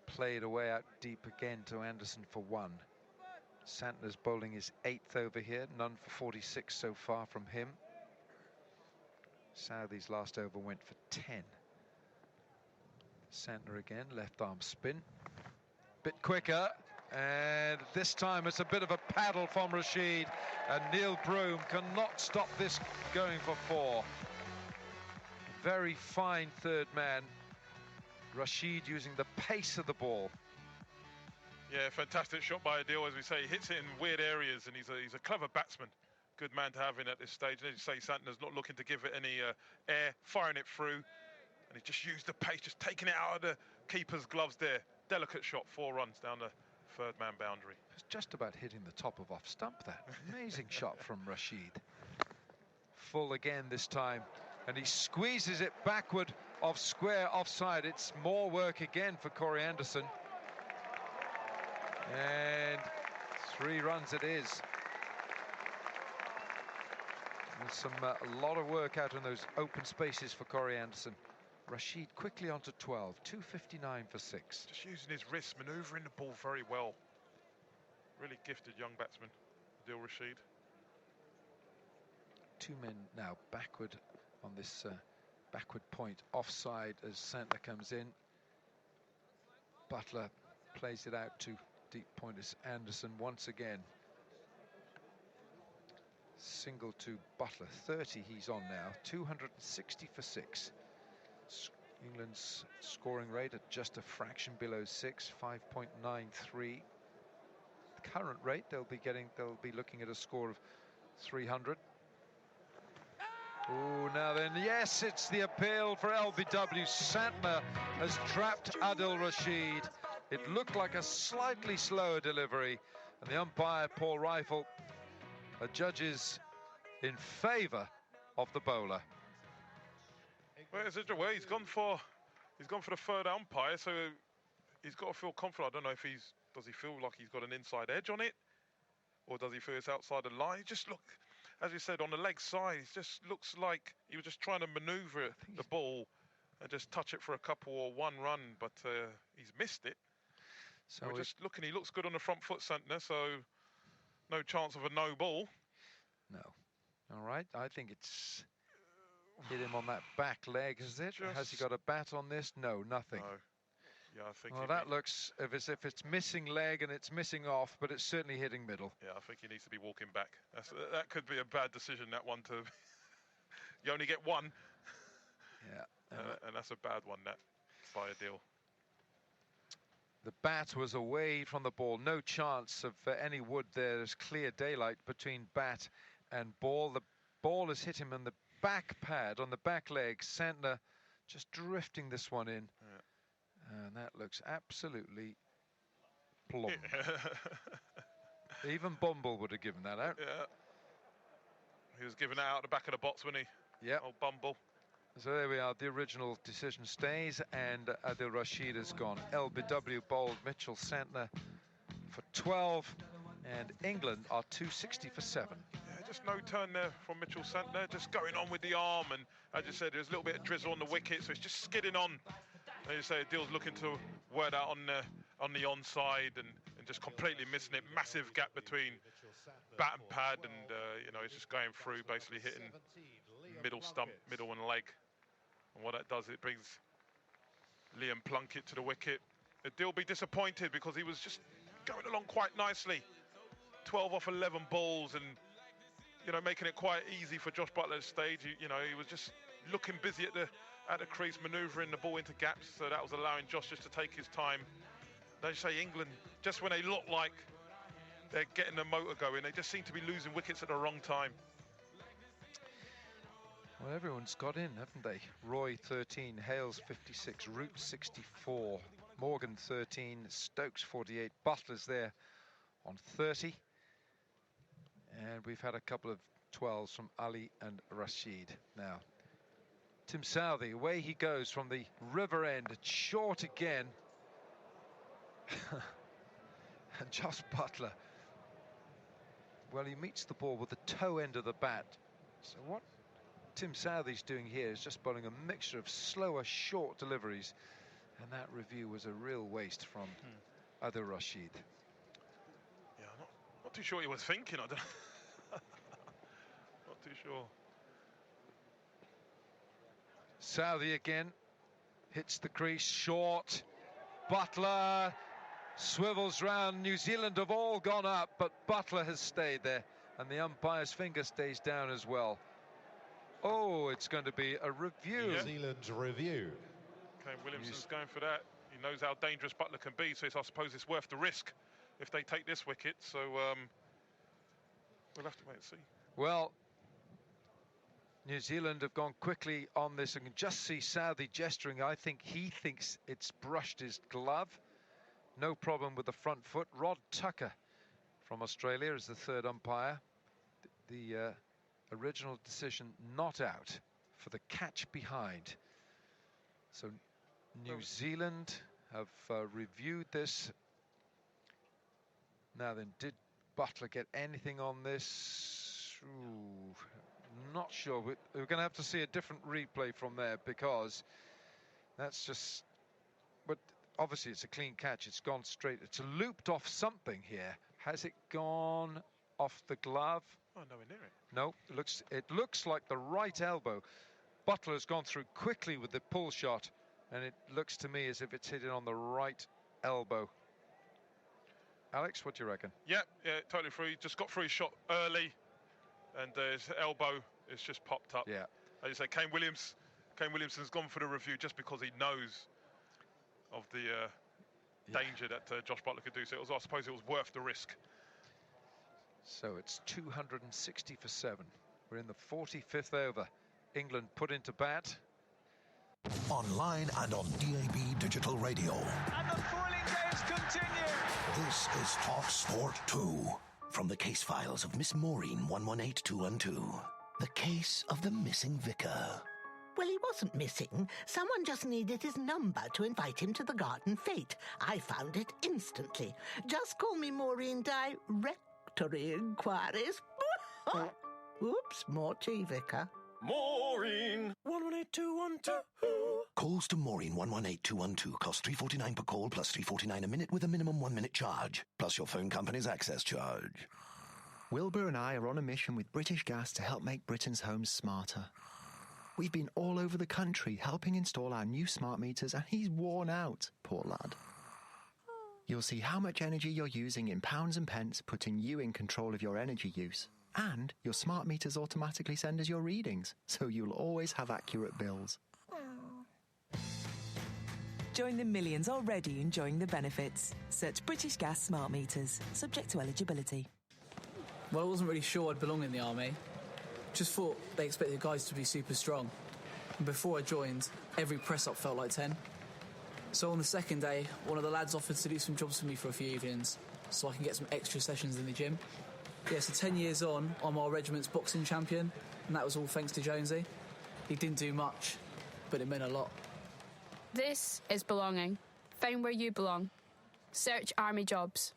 played away out deep again to Anderson for 1. Santner's bowling his 8th over here, none for 46 so far from him. Southey's last over went for 10. Santner again, left arm spin. Bit quicker, and this time it's a bit of a paddle from Rashid, and Neil Broom cannot stop this going for 4. Very fine third man. Rashid using the pace of the ball. Yeah, fantastic shot by Adil, as we say. He hits it in weird areas, and he's a clever batsman. Good man to have in at this stage. And as you say, Santner's not looking to give it any air, firing it through. And he just used the pace, just taking it out of the keeper's gloves there. Delicate shot, 4 runs down the third man boundary. It's just about hitting the top of off stump, that. Amazing shot from Rashid. Full again this time. And he squeezes it backward off square offside. It's more work again for Corey Anderson. And 3 runs it is. There's a lot of work out in those open spaces for Corey Anderson. Rashid quickly onto 12, 259 for 6. Just using his wrists, manoeuvring the ball very well. Really gifted young batsman, Adil Rashid. 2 men now backward on this backward point, offside as Santner comes in. Butler plays it out to deep point as Anderson once again. Single to Butler, 30 he's on now, 260 for 6. England's scoring rate at just a fraction below 6, 5.93. Current rate, they'll be looking at a score of 300. Oh, now then, yes, it's the appeal for LBW. Santner has trapped Adil Rashid. It looked like a slightly slower delivery, and the umpire, Paul Rifle, judges in favour of the bowler. Well, he's gone for the third umpire, so he's got to feel confident. I don't know if does he feel like he's got an inside edge on it, or does he feel it's outside the line? He just look, as you said, on the leg side, it just looks like he was just trying to manoeuvre the ball and just touch it for a couple or 1 run, but he's missed it. So we're just looking, he looks good on the front foot, Santner, so no chance of a no ball. No. All right, I think it's hit him on that back leg, is it? Has he got a bat on this? No, nothing. No. Yeah, I think. Well, that looks as if it's missing leg and it's missing off, but it's certainly hitting middle. Yeah, I think he needs to be walking back. That could be a bad decision, that one, to... You only get 1. Yeah. And that's a bad one, that, by Adil. The bat was away from the ball. No chance of any wood there. There's clear daylight between bat and ball. The ball has hit him on the back pad, on the back leg. Santner just drifting this one in. Yeah. And that looks absolutely plumb. Even Bumble would have given that out. Yeah. He was giving it out the back of the box, wasn't he? Yeah. Old Bumble. So there we are. The original decision stays, and Adil Rashid has gone. LBW bowled Mitchell Santner for 12, and England are 260 for 7. Yeah, just no turn there from Mitchell Santner, just going on with the arm, and as you said, there's a little bit of drizzle on the wicket, so it's just skidding on. As you say, Adil's looking to word out on the onside and just completely missing it. Massive gap between bat and pad, and you know, it's just going through, basically hitting middle stump, middle and leg. And what that does, it brings Liam Plunkett to the wicket. Adil will be disappointed because he was just going along quite nicely. 12 off 11 balls, and you know, making it quite easy for Josh Butler at the stage. You know, he was just looking busy at the crease, manoeuvring the ball into gaps, so that was allowing Josh just to take his time. They say England, just when they look like they're getting the motor going, they just seem to be losing wickets at the wrong time. Well, everyone's got in, haven't they? Roy 13, Hales 56, Root 64, Morgan 13, Stokes 48, Butler's there on 30. And we've had a couple of 12s from Ali and Rashid. Now, Tim Southey, away he goes from the river end, short again. And Josh Butler, well, he meets the ball with the toe end of the bat. So what Tim Southey's doing here is just bowling a mixture of slower, short deliveries, and that review was a real waste from Adil Rashid. Yeah, not too sure what he was thinking. I don't not too sure. Southey again hits the crease short. Butler swivels round. New Zealand have all gone up, but Butler has stayed there, and the umpire's finger stays down as well. Oh, it's going to be a review. New Zealand's review. Okay, Williamson's going for that. He knows how dangerous Butler can be, so I suppose it's worth the risk if they take this wicket. So we'll have to wait and see. Well, New Zealand have gone quickly on this. I can just see Southey gesturing. I think he thinks it's brushed his glove. No problem with the front foot. Rod Tucker from Australia is the third umpire. The original decision not out for the catch behind. So New Zealand have reviewed this. Now then, did Butler get anything on this? Ooh, not sure. We're going to have to see a different replay from there, because that's just... But obviously it's a clean catch. It's gone straight. It's looped off something here. Has it gone off the glove? Oh, nowhere near it. No, it looks like the right elbow. Butler's gone through quickly with the pull shot, and it looks to me as if it's hit it on the right elbow. Alex, what do you reckon? Yeah, totally free. Just got through his shot early, and his elbow is just popped up. Yeah. As you say, Kane Williamson's gone for the review just because he knows of the danger that Josh Butler could do. So I suppose it was worth the risk. So it's 260 for 7. We're in the 45th over. England put into bat. Online and on DAB Digital Radio. And the thrilling games continue. This is Talk Sport 2. From the case files of Miss Maureen 118212. The case of the missing vicar. Well, he wasn't missing. Someone just needed his number to invite him to the garden fete. I found it instantly. Just call me Maureen Directory Inquiries. Oops, more tea, Vicar. Maureen 118212. Calls to Maureen 118212 cost $3.49 per call plus $3.49 a minute with a minimum 1 minute charge, plus your phone company's access charge. Wilbur and I are on a mission with British Gas to help make Britain's homes smarter. We've been all over the country helping install our new smart meters, and he's worn out, poor lad. You'll see how much energy you're using in pounds and pence, putting you in control of your energy use. And your smart meters automatically send us your readings, so you'll always have accurate bills. Join the millions already enjoying the benefits. Search British Gas smart meters, subject to eligibility. Well, I wasn't really sure I'd belong in the army. Just thought they expected guys to be super strong. And before I joined, every press-up felt like 10. So on the second day, one of the lads offered to do some jobs for me for a few evenings, so I can get some extra sessions in the gym. Yeah, so 10 years on, I'm our regiment's boxing champion, and that was all thanks to Jonesy. He didn't do much, but it meant a lot. This is belonging. Find where you belong. Search Army jobs.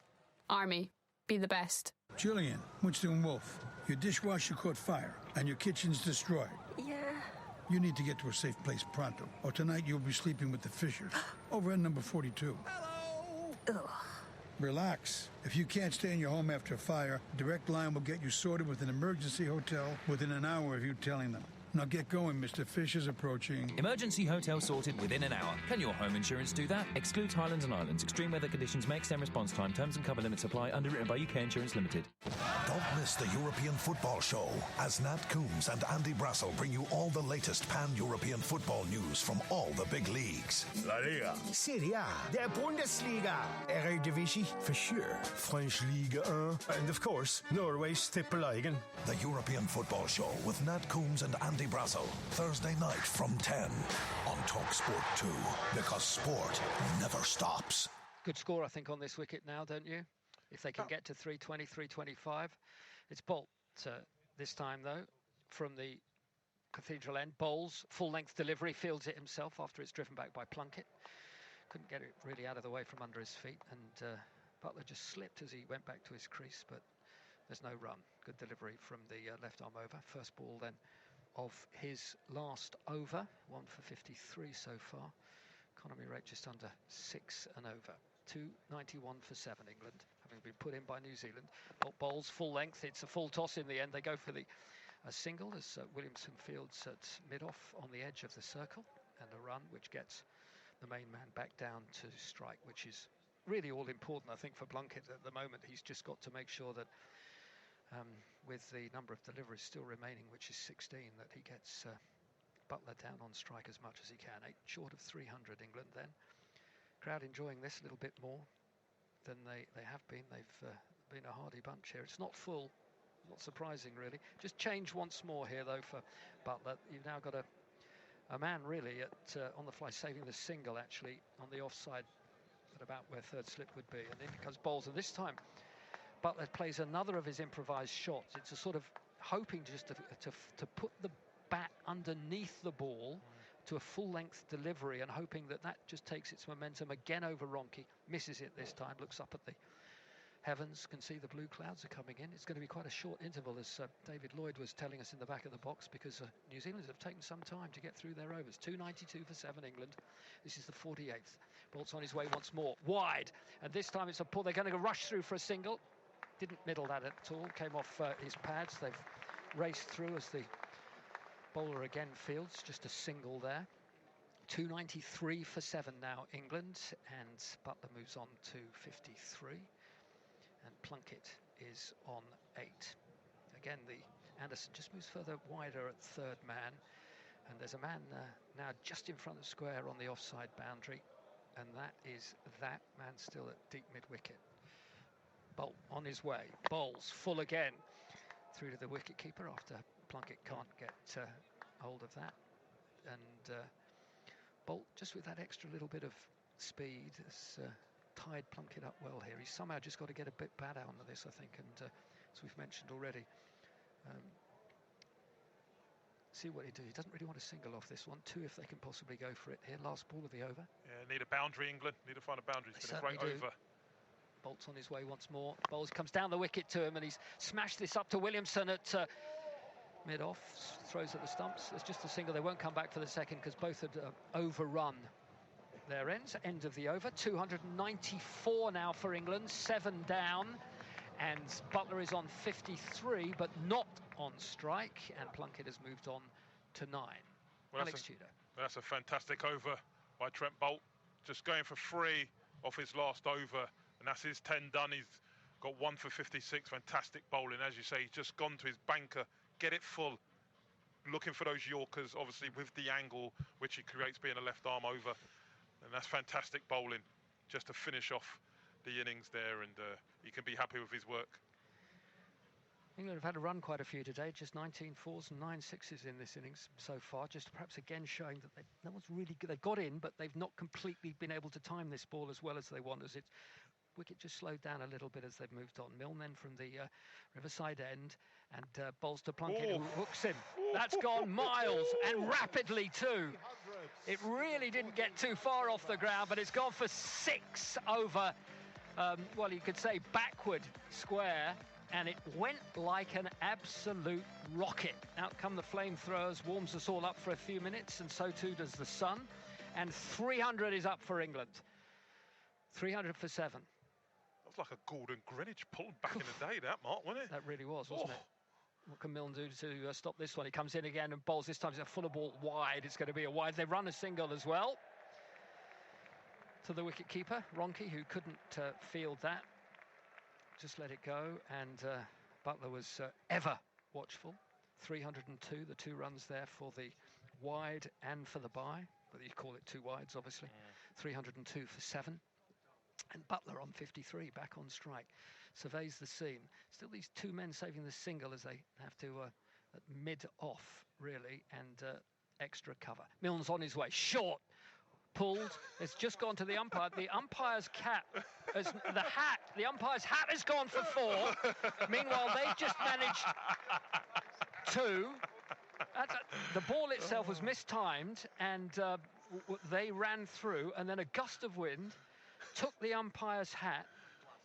Army. Be the best. Julian, Winston Wolf, your dishwasher caught fire and your kitchen's destroyed. Yeah. You need to get to a safe place pronto, or tonight you'll be sleeping with the Fishers over at number 42. Hello. Ugh. Relax. If you can't stay in your home after a fire, Direct Line will get you sorted with an emergency hotel within an hour of you telling them. Now get going, Mr. Fish is approaching. Emergency hotel sorted within an hour. Can your home insurance do that? Excludes Highlands and Islands. Extreme weather conditions may extend response time. Terms and cover limits apply. Underwritten by UK Insurance Limited. Don't miss the European Football Show as Nat Coombs and Andy Brassel bring you all the latest pan-European football news from all the big leagues. La Liga, Serie A, der Bundesliga, Eredivisie for sure, French Ligue 1, and of course, Norway's Tippeligaen. The European Football Show with Nat Coombs and Andy Brassel, Thursday night from 10 on TalkSport 2, because sport never stops. Good score, I think, on this wicket now, don't you? If they can get to 320, 325. It's Bolt this time, though, from the Cathedral end. Bowles, full-length delivery, fields it himself after it's driven back by Plunkett. Couldn't get it really out of the way from under his feet, and Butler just slipped as he went back to his crease, but there's no run. Good delivery from the left arm over. First ball then of his last over, 1 for 53 so far. Economy rate just under 6 and over. 291 for 7, England, having been put in by New Zealand. Bowls full length, it's a full toss in the end. They go for the single as Williamson fields at mid-off on the edge of the circle, and a run which gets the main man back down to strike, which is really all important, I think, for Plunkett at the moment. He's just got to make sure that with the number of deliveries still remaining, which is 16, that he gets Butler down on strike as much as he can. 8 short of 300, England then. Crowd enjoying this a little bit more than they have been. They've been a hardy bunch here. It's not full, not surprising really. Just change once more here though for Butler. You've now got a man really at on the fly, saving the single actually on the offside at about where third slip would be, and in comes Bowles, and this time Butler plays another of his improvised shots. It's a sort of hoping just to put the bat underneath the ball to a full-length delivery, and hoping that that just takes its momentum again over Ronke. Misses it this time, looks up at the heavens, can see the blue clouds are coming in. It's going to be quite a short interval, as David Lloyd was telling us in the back of the box, because New Zealanders have taken some time to get through their overs. 292 for 7, England. This is the 48th. Bolt's on his way once more, wide, and this time it's a pull. They're going to rush through for a single. Didn't middle that at all, came off his pads. They've raced through as the bowler again fields, just a single there. 293 for 7 now, England, and Butler moves on to 53, and Plunkett is on 8. Again, the Anderson just moves further wider at third man, and there's a man now just in front of the square on the offside boundary, and that is that man still at deep mid-wicket. Bolt on his way, Bowles full again through to the wicket-keeper after Plunkett can't get hold of that, and Bolt just with that extra little bit of speed has tied Plunkett up well here. He's somehow just got to get a bit bad out of this, I think, and as we've mentioned already, see what he do. He doesn't really want to single off this one. 2 if they can possibly go for it here. Last ball of the over. Yeah, need a boundary, England. Need to find a boundary. It's been a great over. Bolt's on his way once more. Bowles comes down the wicket to him, and he's smashed this up to Williamson at mid-off. Throws at the stumps. It's just a single. They won't come back for the second because both had overrun their ends. End of the over. 294 now for England. 7 down. And Butler is on 53, but not on strike. And Plunkett has moved on to 9. Well, Alex Tudor. That's a fantastic over by Trent Boult. Just going for 3 off his last over. And that's his 10 done. He's got 1 for 56. Fantastic bowling. As you say, he's just gone to his banker, get it full, looking for those Yorkers, obviously with the angle which he creates being a left arm over. And that's fantastic bowling just to finish off the innings there, and he can be happy with his work. England have had to run quite a few today, just 19 4s and 9 6s in this innings so far, just perhaps again showing that no one's really good. They got in, but they've not completely been able to time this ball as well as they want, as its wicket just slowed down a little bit as they've moved on. Milne then from the Riverside end, and Bowles to Plunkett, who hooks him. That's gone miles, and rapidly too. It really didn't get too far off the ground, but it's gone for 6 over, well, you could say backward square, and it went like an absolute rocket. Out come the flamethrowers, warms us all up for a few minutes, and so too does the sun. And 300 is up for England. 300 for 7. That was like a Gordon Greenwich pull back in the day, that, Mark, wasn't it? That really was, wasn't it? What can Milne do to stop this one? He comes in again and bowls. This time it's a fuller ball wide. It's going to be a wide. They run a single as well to the wicket-keeper, Ronke, who couldn't field that. Just let it go, and Butler was ever watchful. 302, the 2 runs there for the wide and for the bye, whether you call it 2 wides, obviously. 302 for 7. And Butler on 53, back on strike, surveys the scene. Still these 2 men saving the single as they have to at mid-off, really, and extra cover. Milne's on his way, short, pulled. It's just gone to the umpire. The umpire's cap, the umpire's hat has gone for 4. Meanwhile, they've just managed 2. The ball itself was mistimed, and they ran through, and then a gust of wind took the umpire's hat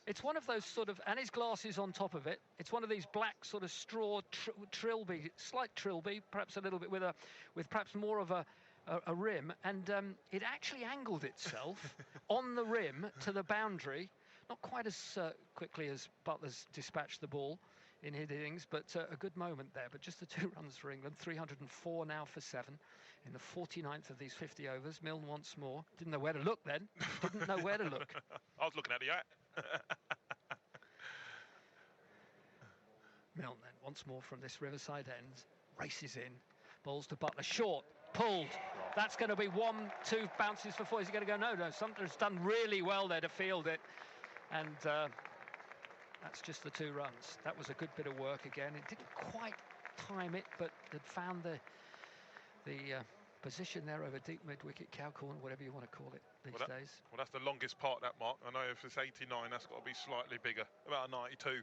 It's one of those sort of, and his glasses on top of it. It's one of these black sort of straw trilby, slight trilby, perhaps a little bit with perhaps more of a rim, and it actually angled itself on the rim to the boundary, not quite as quickly as Butler's dispatched the ball in his innings, but a good moment there. But just the 2 runs for England, 304 now for 7 in the 49th of these 50 overs. Milne once more. Didn't know where to look then. Didn't know where to look. I was looking at the hat. Milne then once more from this Riverside end. Races in. Balls to Butler. Short. Pulled. That's going to be 1-2 bounces for 4. Is he going to go? No. Sumter's done really well there to field it. And that's just the 2 runs. That was a good bit of work again. It didn't quite time it, but it found the position there over deep mid-wicket, cow corner, whatever you want to call it these days. Well, that's the longest part, that mark. I know if it's 89, that's got to be slightly bigger. About a 92.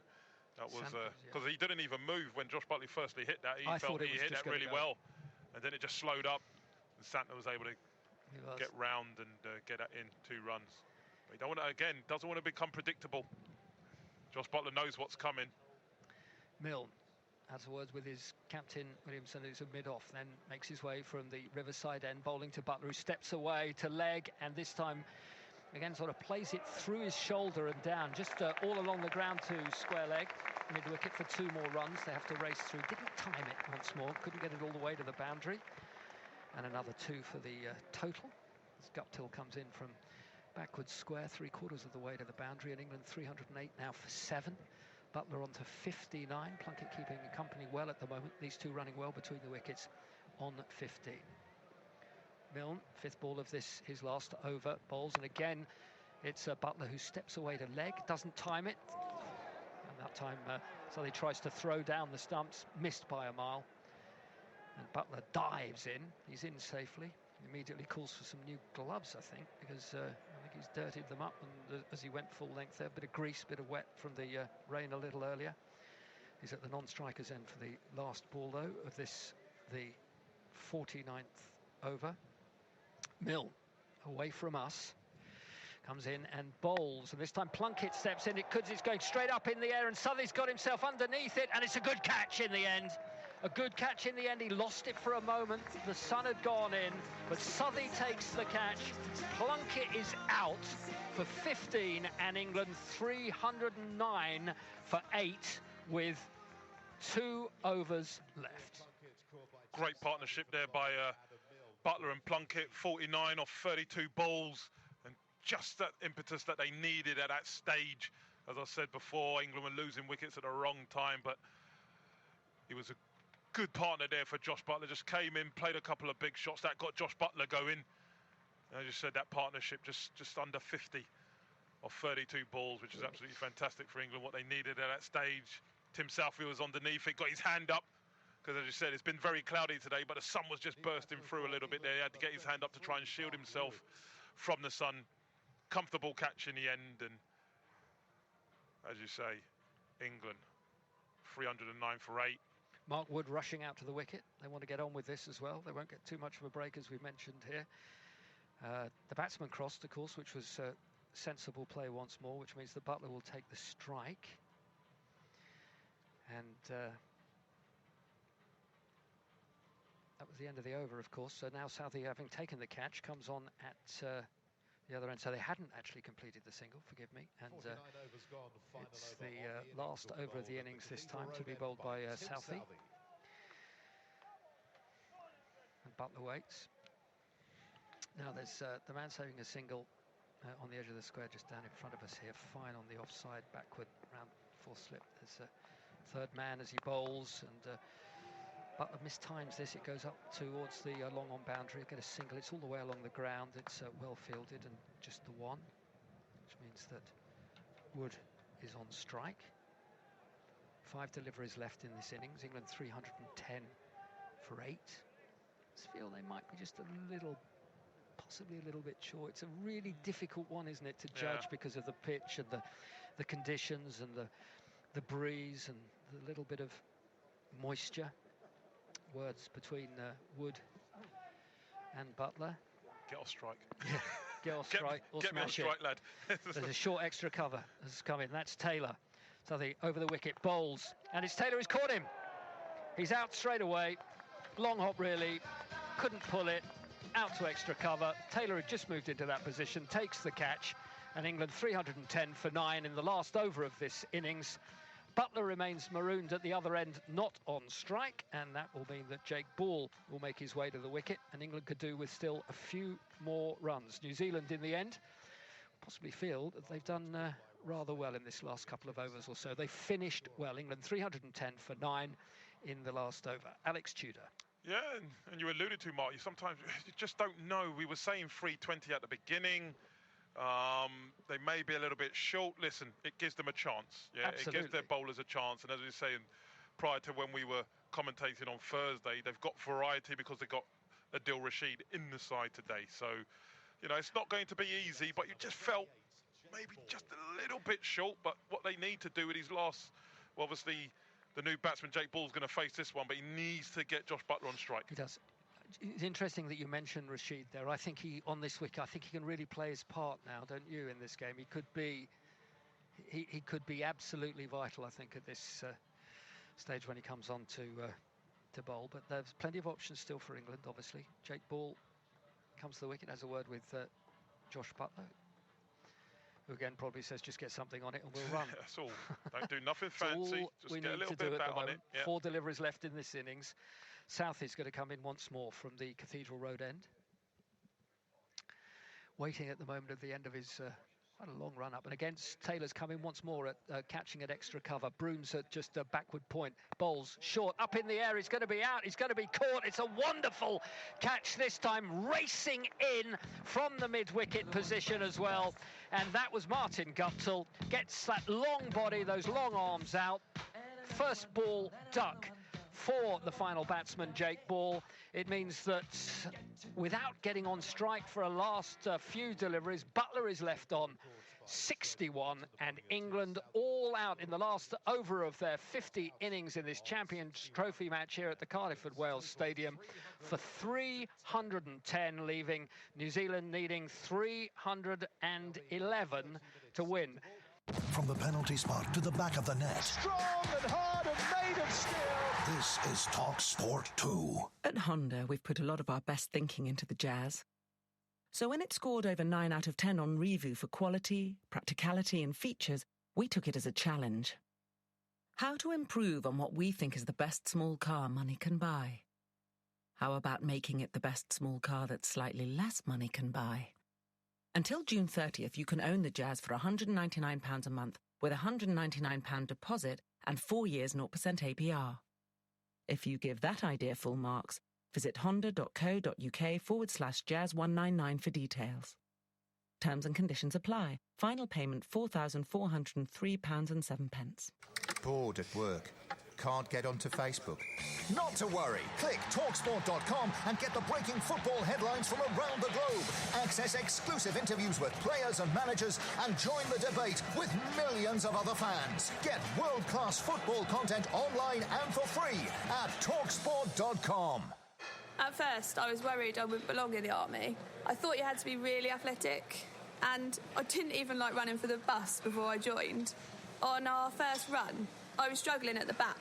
That was because he didn't even move when Josh Buckley firstly hit that. He felt he hit that really well, and then it just slowed up, and Santner was able to get round and get that in 2 runs. But he doesn't want to become predictable. Josh Butler knows what's coming. Milne has words with his captain Williamson, who's a mid-off, then makes his way from the Riverside end, bowling to Butler, who steps away to leg, and this time again sort of plays it through his shoulder and down, just all along the ground to square leg, mid-wicket for 2 more runs. They have to race through. Didn't time it once more, couldn't get it all the way to the boundary, and another 2 for the total as Guptill comes in from backwards square, 3/4 of the way to the boundary, and England 308 now for 7. Butler on to 59. Plunkett keeping company well at the moment. These 2 running well between the wickets on 15. Milne, 5th ball of this, his last over, bowls, and again it's Butler who steps away to leg, doesn't time it, and that time so he tries to throw down the stumps, missed by a mile, and Butler dives in. He's in safely. Immediately calls for some new gloves, I think, because I think he's dirtied them up, and as he went full length there, a bit of grease, bit of wet from the rain a little earlier. He's at the non-strikers end for the last ball, though, of this, the 49th over. Milne, away from us, comes in and bowls, and this time Plunkett steps in. It's going straight up in the air, and Southey's got himself underneath it, and it's a good catch in the end. A good catch in the end. He lost it for a moment. The sun had gone in, but Southey takes the catch. Plunkett is out for 15, and England 309 for 8 with 2 overs left. Great partnership there by Butler and Plunkett. 49 off 32 balls, and just that impetus that they needed at that stage. As I said before, England were losing wickets at the wrong time, but he was a good partner there for Josh Butler. Just came in, played a couple of big shots that got Josh Butler going. And I just said that partnership just under 50 of 32 balls, which is absolutely fantastic for England, what they needed at that stage. Tim Southey was underneath it, got his hand up, because as you said, it's been very cloudy today, but the sun was just bursting through a little bit there. He had to get his hand up to try and shield himself from the sun. Comfortable catch in the end, and as you say, England 309 for 8. Mark Wood rushing out to the wicket. They want to get on with this as well. They won't get too much of a break, as we've mentioned here. The batsman crossed, of course, which was sensible play once more, which means that Butler will take the strike. And that was the end of the over, of course. So now Southey, having taken the catch, comes on at the other end. So they hadn't actually completed the single, forgive me. And it's the last over of the innings this time to be bowled by Southey. And Butler waits. Now there's the man saving a single on the edge of the square just down in front of us here. Fine on the offside, backward, round 4 slip. There's a 3rd man as he bowls, and Butler mistimes this. It goes up towards the long on boundary. Get a single. It's all the way along the ground. It's well fielded, and just the 1, which means that Wood is on strike. 5 deliveries left in this innings. England 310 for 8. I feel they might be just a little, possibly a little bit short. It's a really difficult one, isn't it, to judge because of the pitch and the conditions and the breeze and the little bit of moisture. Words between Wood and Butler. Get off strike. Yeah. Get on strike or get me on smash strike, it. lad. There's a short extra cover has come in. That's Taylor. So over the wicket, bowls. And it's Taylor who's caught him. He's out straight away. Long hop, really. Couldn't pull it. Out to extra cover. Taylor had just moved into that position, takes the catch. And England 310 for 9 in the last over of this innings. Buttler remains marooned at the other end, not on strike, and that will mean that Jake Ball will make his way to the wicket, and England could do with still a few more runs. New Zealand, in the end, possibly feel that they've done rather well in this last couple of overs or so. They finished well. England 310 for 9 in the last over. Alex Tudor. Yeah, and you alluded to, Mark, you just don't know. We were saying 320 at the beginning. They may be a little bit short. Listen, it gives them a chance. Yeah, Absolutely. It gives their bowlers a chance. And as we were saying prior to when we were commentating on Thursday, they've got variety because they've got Adil Rashid in the side today. So, you know, it's not going to be easy, but you just felt maybe just a little bit short. But what they need to do with his last, well, obviously, the new batsman, Jake Ball's going to face this one, but he needs to get Josh Buttler on strike. He does. It's interesting that you mentioned Rashid there. I think on this wicket, I think he can really play his part now, don't you, in this game? He could be absolutely vital, I think, at this stage when he comes on to bowl. But there's plenty of options still for England, obviously. Jake Ball comes to the wicket, has a word with Josh Buttler, who again probably says just get something on it and we'll run. That's all. Don't do nothing fancy. Just get a little bit of that on it. Yeah. 4 deliveries left in this innings. South is going to come in once more from the Cathedral Road end. Waiting at the moment at the end of his quite a long run up. And against Taylor's come in once more at catching at extra cover. Brooms at just a backward point. Bowls short, up in the air. He's going to be out. He's going to be caught. It's a wonderful catch this time. Racing in from the mid-wicket position as well. And that was Martin Guptill. Gets that long body, those long arms out. First ball duck for the final batsman, Jake Ball. It means that without getting on strike for a last few deliveries, Buttler is left on 61, and England all out in the last over of their 50 innings in this Champions Trophy match here at the Cardiff at Wales Stadium for 310, leaving New Zealand needing 311 to win. From the penalty spot to the back of the net. Strong and hard and made of steel. This is Talk Sport 2. At Honda, we've put a lot of our best thinking into the Jazz. So when it scored over 9 out of 10 on review for quality, practicality and features, we took it as a challenge. How to improve on what we think is the best small car money can buy? How about making it the best small car that slightly less money can buy? Until June 30th, you can own the Jazz for £199 a month with a £199 deposit and 4 years 0% APR. If you give that idea full marks, visit honda.co.uk/jazz199 for details. Terms and conditions apply. Final payment £4,403.07. Bored at work? Can't get onto Facebook? Not to worry. Click TalkSport.com and get the breaking football headlines from around the globe. Access exclusive interviews with players and managers and join the debate with millions of other fans. Get world-class football content online and for free at TalkSport.com. At first, I was worried I wouldn't belong in the army. I thought you had to be really athletic, and I didn't even like running for the bus before I joined. On our first run, I was struggling at the back,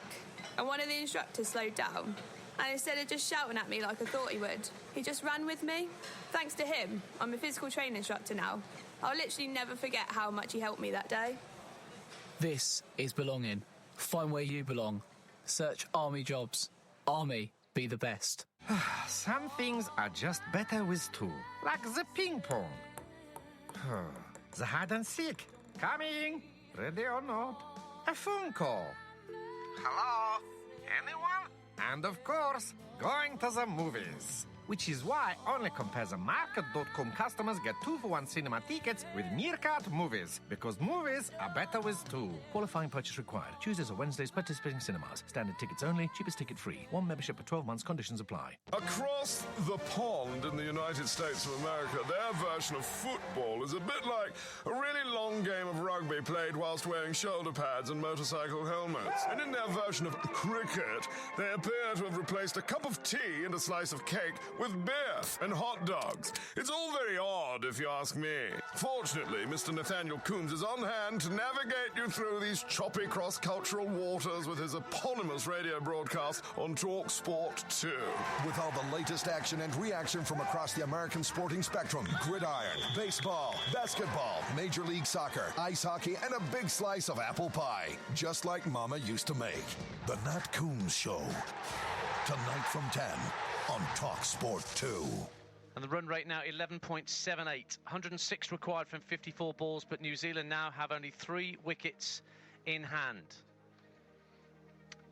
and one of the instructors slowed down, and instead of just shouting at me like I thought he would, he just ran with me. Thanks to him, I'm a physical training instructor now. I'll literally never forget how much he helped me that day. This is belonging. Find where you belong. Search Army jobs. Army, be the best. Some things are just better with two, like the ping pong. The hide and seek. Coming, ready or not. A phone call. Hello? Anyone? And of course, going to the movies. Which is why only CompareTheMarket.com customers get 2-for-1 cinema tickets with Meerkat Movies. Because movies are better with two. Qualifying purchase required. Tuesdays or Wednesdays, participating cinemas. Standard tickets only, cheapest ticket free. One membership for 12 months, conditions apply. Across the pond in the United States of America, their version of football is a bit like a really long game of rugby played whilst wearing shoulder pads and motorcycle helmets. And in their version of cricket, they appear to have replaced a cup of tea and a slice of cake with beer and hot dogs. It's all very odd, if you ask me. Fortunately, Mr. Nathaniel Coombs is on hand to navigate you through these choppy cross-cultural waters with his eponymous radio broadcast on Talk Sport 2. With all the latest action and reaction from across the American sporting spectrum, gridiron, baseball, basketball, Major League Soccer, ice hockey, and a big slice of apple pie, just like Mama used to make. The Nat Coombs Show, tonight from 10 on Talk Sport 2. And the run rate now 11.78. 106 required from 54 balls, but New Zealand now have only 3 wickets in hand.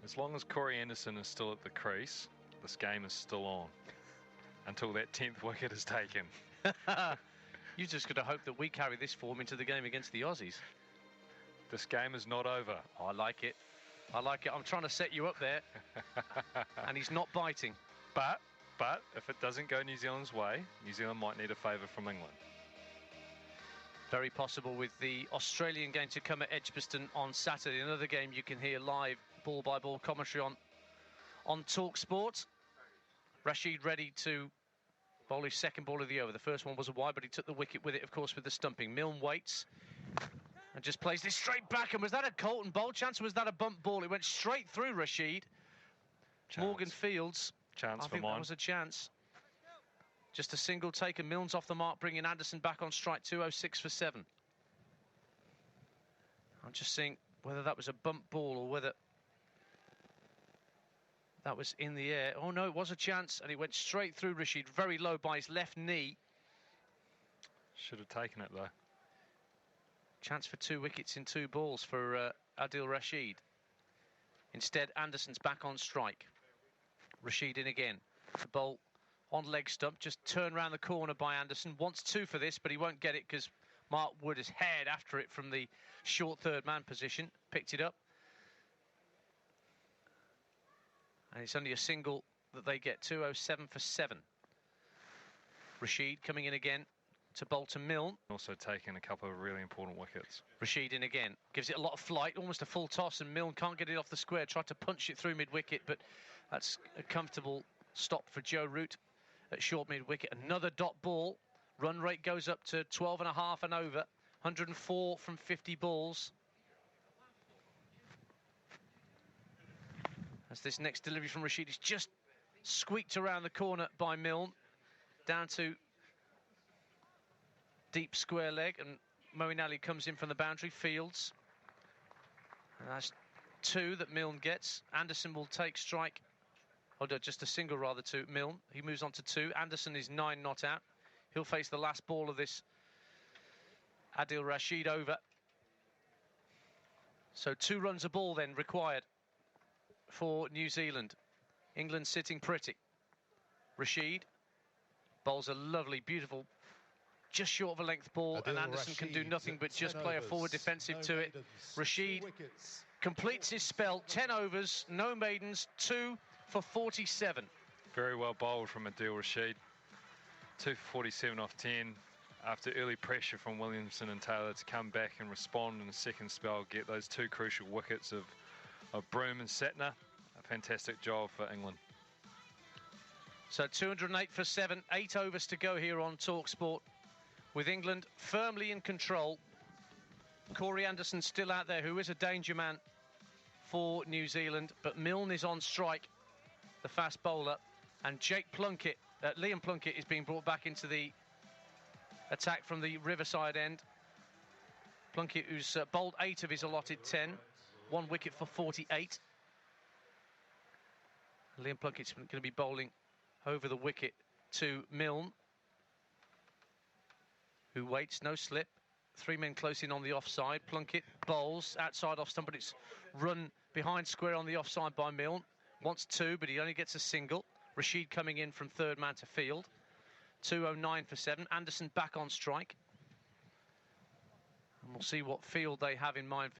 As long as Corey Anderson is still at the crease, this game is still on until that 10th wicket is taken. You just got to hope that we carry this form into the game against the Aussies. This game is not over. Oh, I like it. I like it. I'm trying to set you up there. And he's not biting. But if it doesn't go New Zealand's way, New Zealand might need a favour from England. Very possible, with the Australian game to come at Edgbaston on Saturday. Another game you can hear live ball-by-ball commentary on Talk Sport. Rashid ready to bowl his second ball of the over. The first one was a wide, but he took the wicket with it, of course, with the stumping. Milne waits and just plays this straight back. And was that a Colton bowl chance, or was that a bump ball? It went straight through Rashid. Chance. Morgan Fields. Chance I think that was a chance. Just a single taken. Milne's off the mark, bringing Anderson back on strike. 206 for 7. I'm just seeing whether that was a bump ball or whether that was in the air. Oh no, it was a chance, and it went straight through Rashid, very low by his left knee. Should have taken it though. Chance for 2 wickets in 2 balls for Adil Rashid. Instead, Anderson's back on strike. Rashid in again. The bowl on leg stump, just turned round the corner by Anderson. Wants 2 for this, but he won't get it because Mark Wood has headed after it from the short third man position. Picked it up. And it's only a single that they get. 207 for 7. Rashid coming in again to bowl to Milne. Also taking a couple of really important wickets. Rashid in again. Gives it a lot of flight, almost a full toss, and Milne can't get it off the square. Tried to punch it through mid-wicket, but that's a comfortable stop for Joe Root at short mid-wicket. Another dot ball. Run rate goes up to 12.5 and over. 104 from 50 balls. As this next delivery from Rashid is just squeaked around the corner by Milne. Down to deep square leg, and Moeen Ali comes in from the boundary. Fields. And that's 2 that Milne gets. Anderson will take strike. Oh, no, just a single rather to Milne. He moves on to 2. Anderson is 9 not out. He'll face the last ball of this Adil Rashid over. So 2 runs a ball then required for New Zealand. England sitting pretty. Rashid bowls a lovely, beautiful, just short of a length ball, and Anderson can do nothing but just play a forward defensive to it. Rashid completes his spell. 10 overs, no maidens, 2 for 47. Very well bowled from Adil Rashid. 2 for 47 off 10. After early pressure from Williamson and Taylor to come back and respond in the second spell, get those 2 crucial wickets of Broome and Satner. A fantastic job for England. So 208 for 7, 8 overs to go here on Talk Sport, with England firmly in control. Corey Anderson still out there, who is a danger man for New Zealand, but Milne is on strike, the fast bowler, and Liam Plunkett is being brought back into the attack from the Riverside end. Plunkett, who's bowled 8 of his allotted 10, 1 wicket for 48. Liam Plunkett's going to be bowling over the wicket to Milne, who waits, no slip. 3 men close in on the offside. Plunkett bowls outside off stump, but it's run behind square on the offside by Milne. Wants 2, but he only gets a single. Rashid coming in from third man to field. 209 for 7. Anderson back on strike. And we'll see what field they have in mind.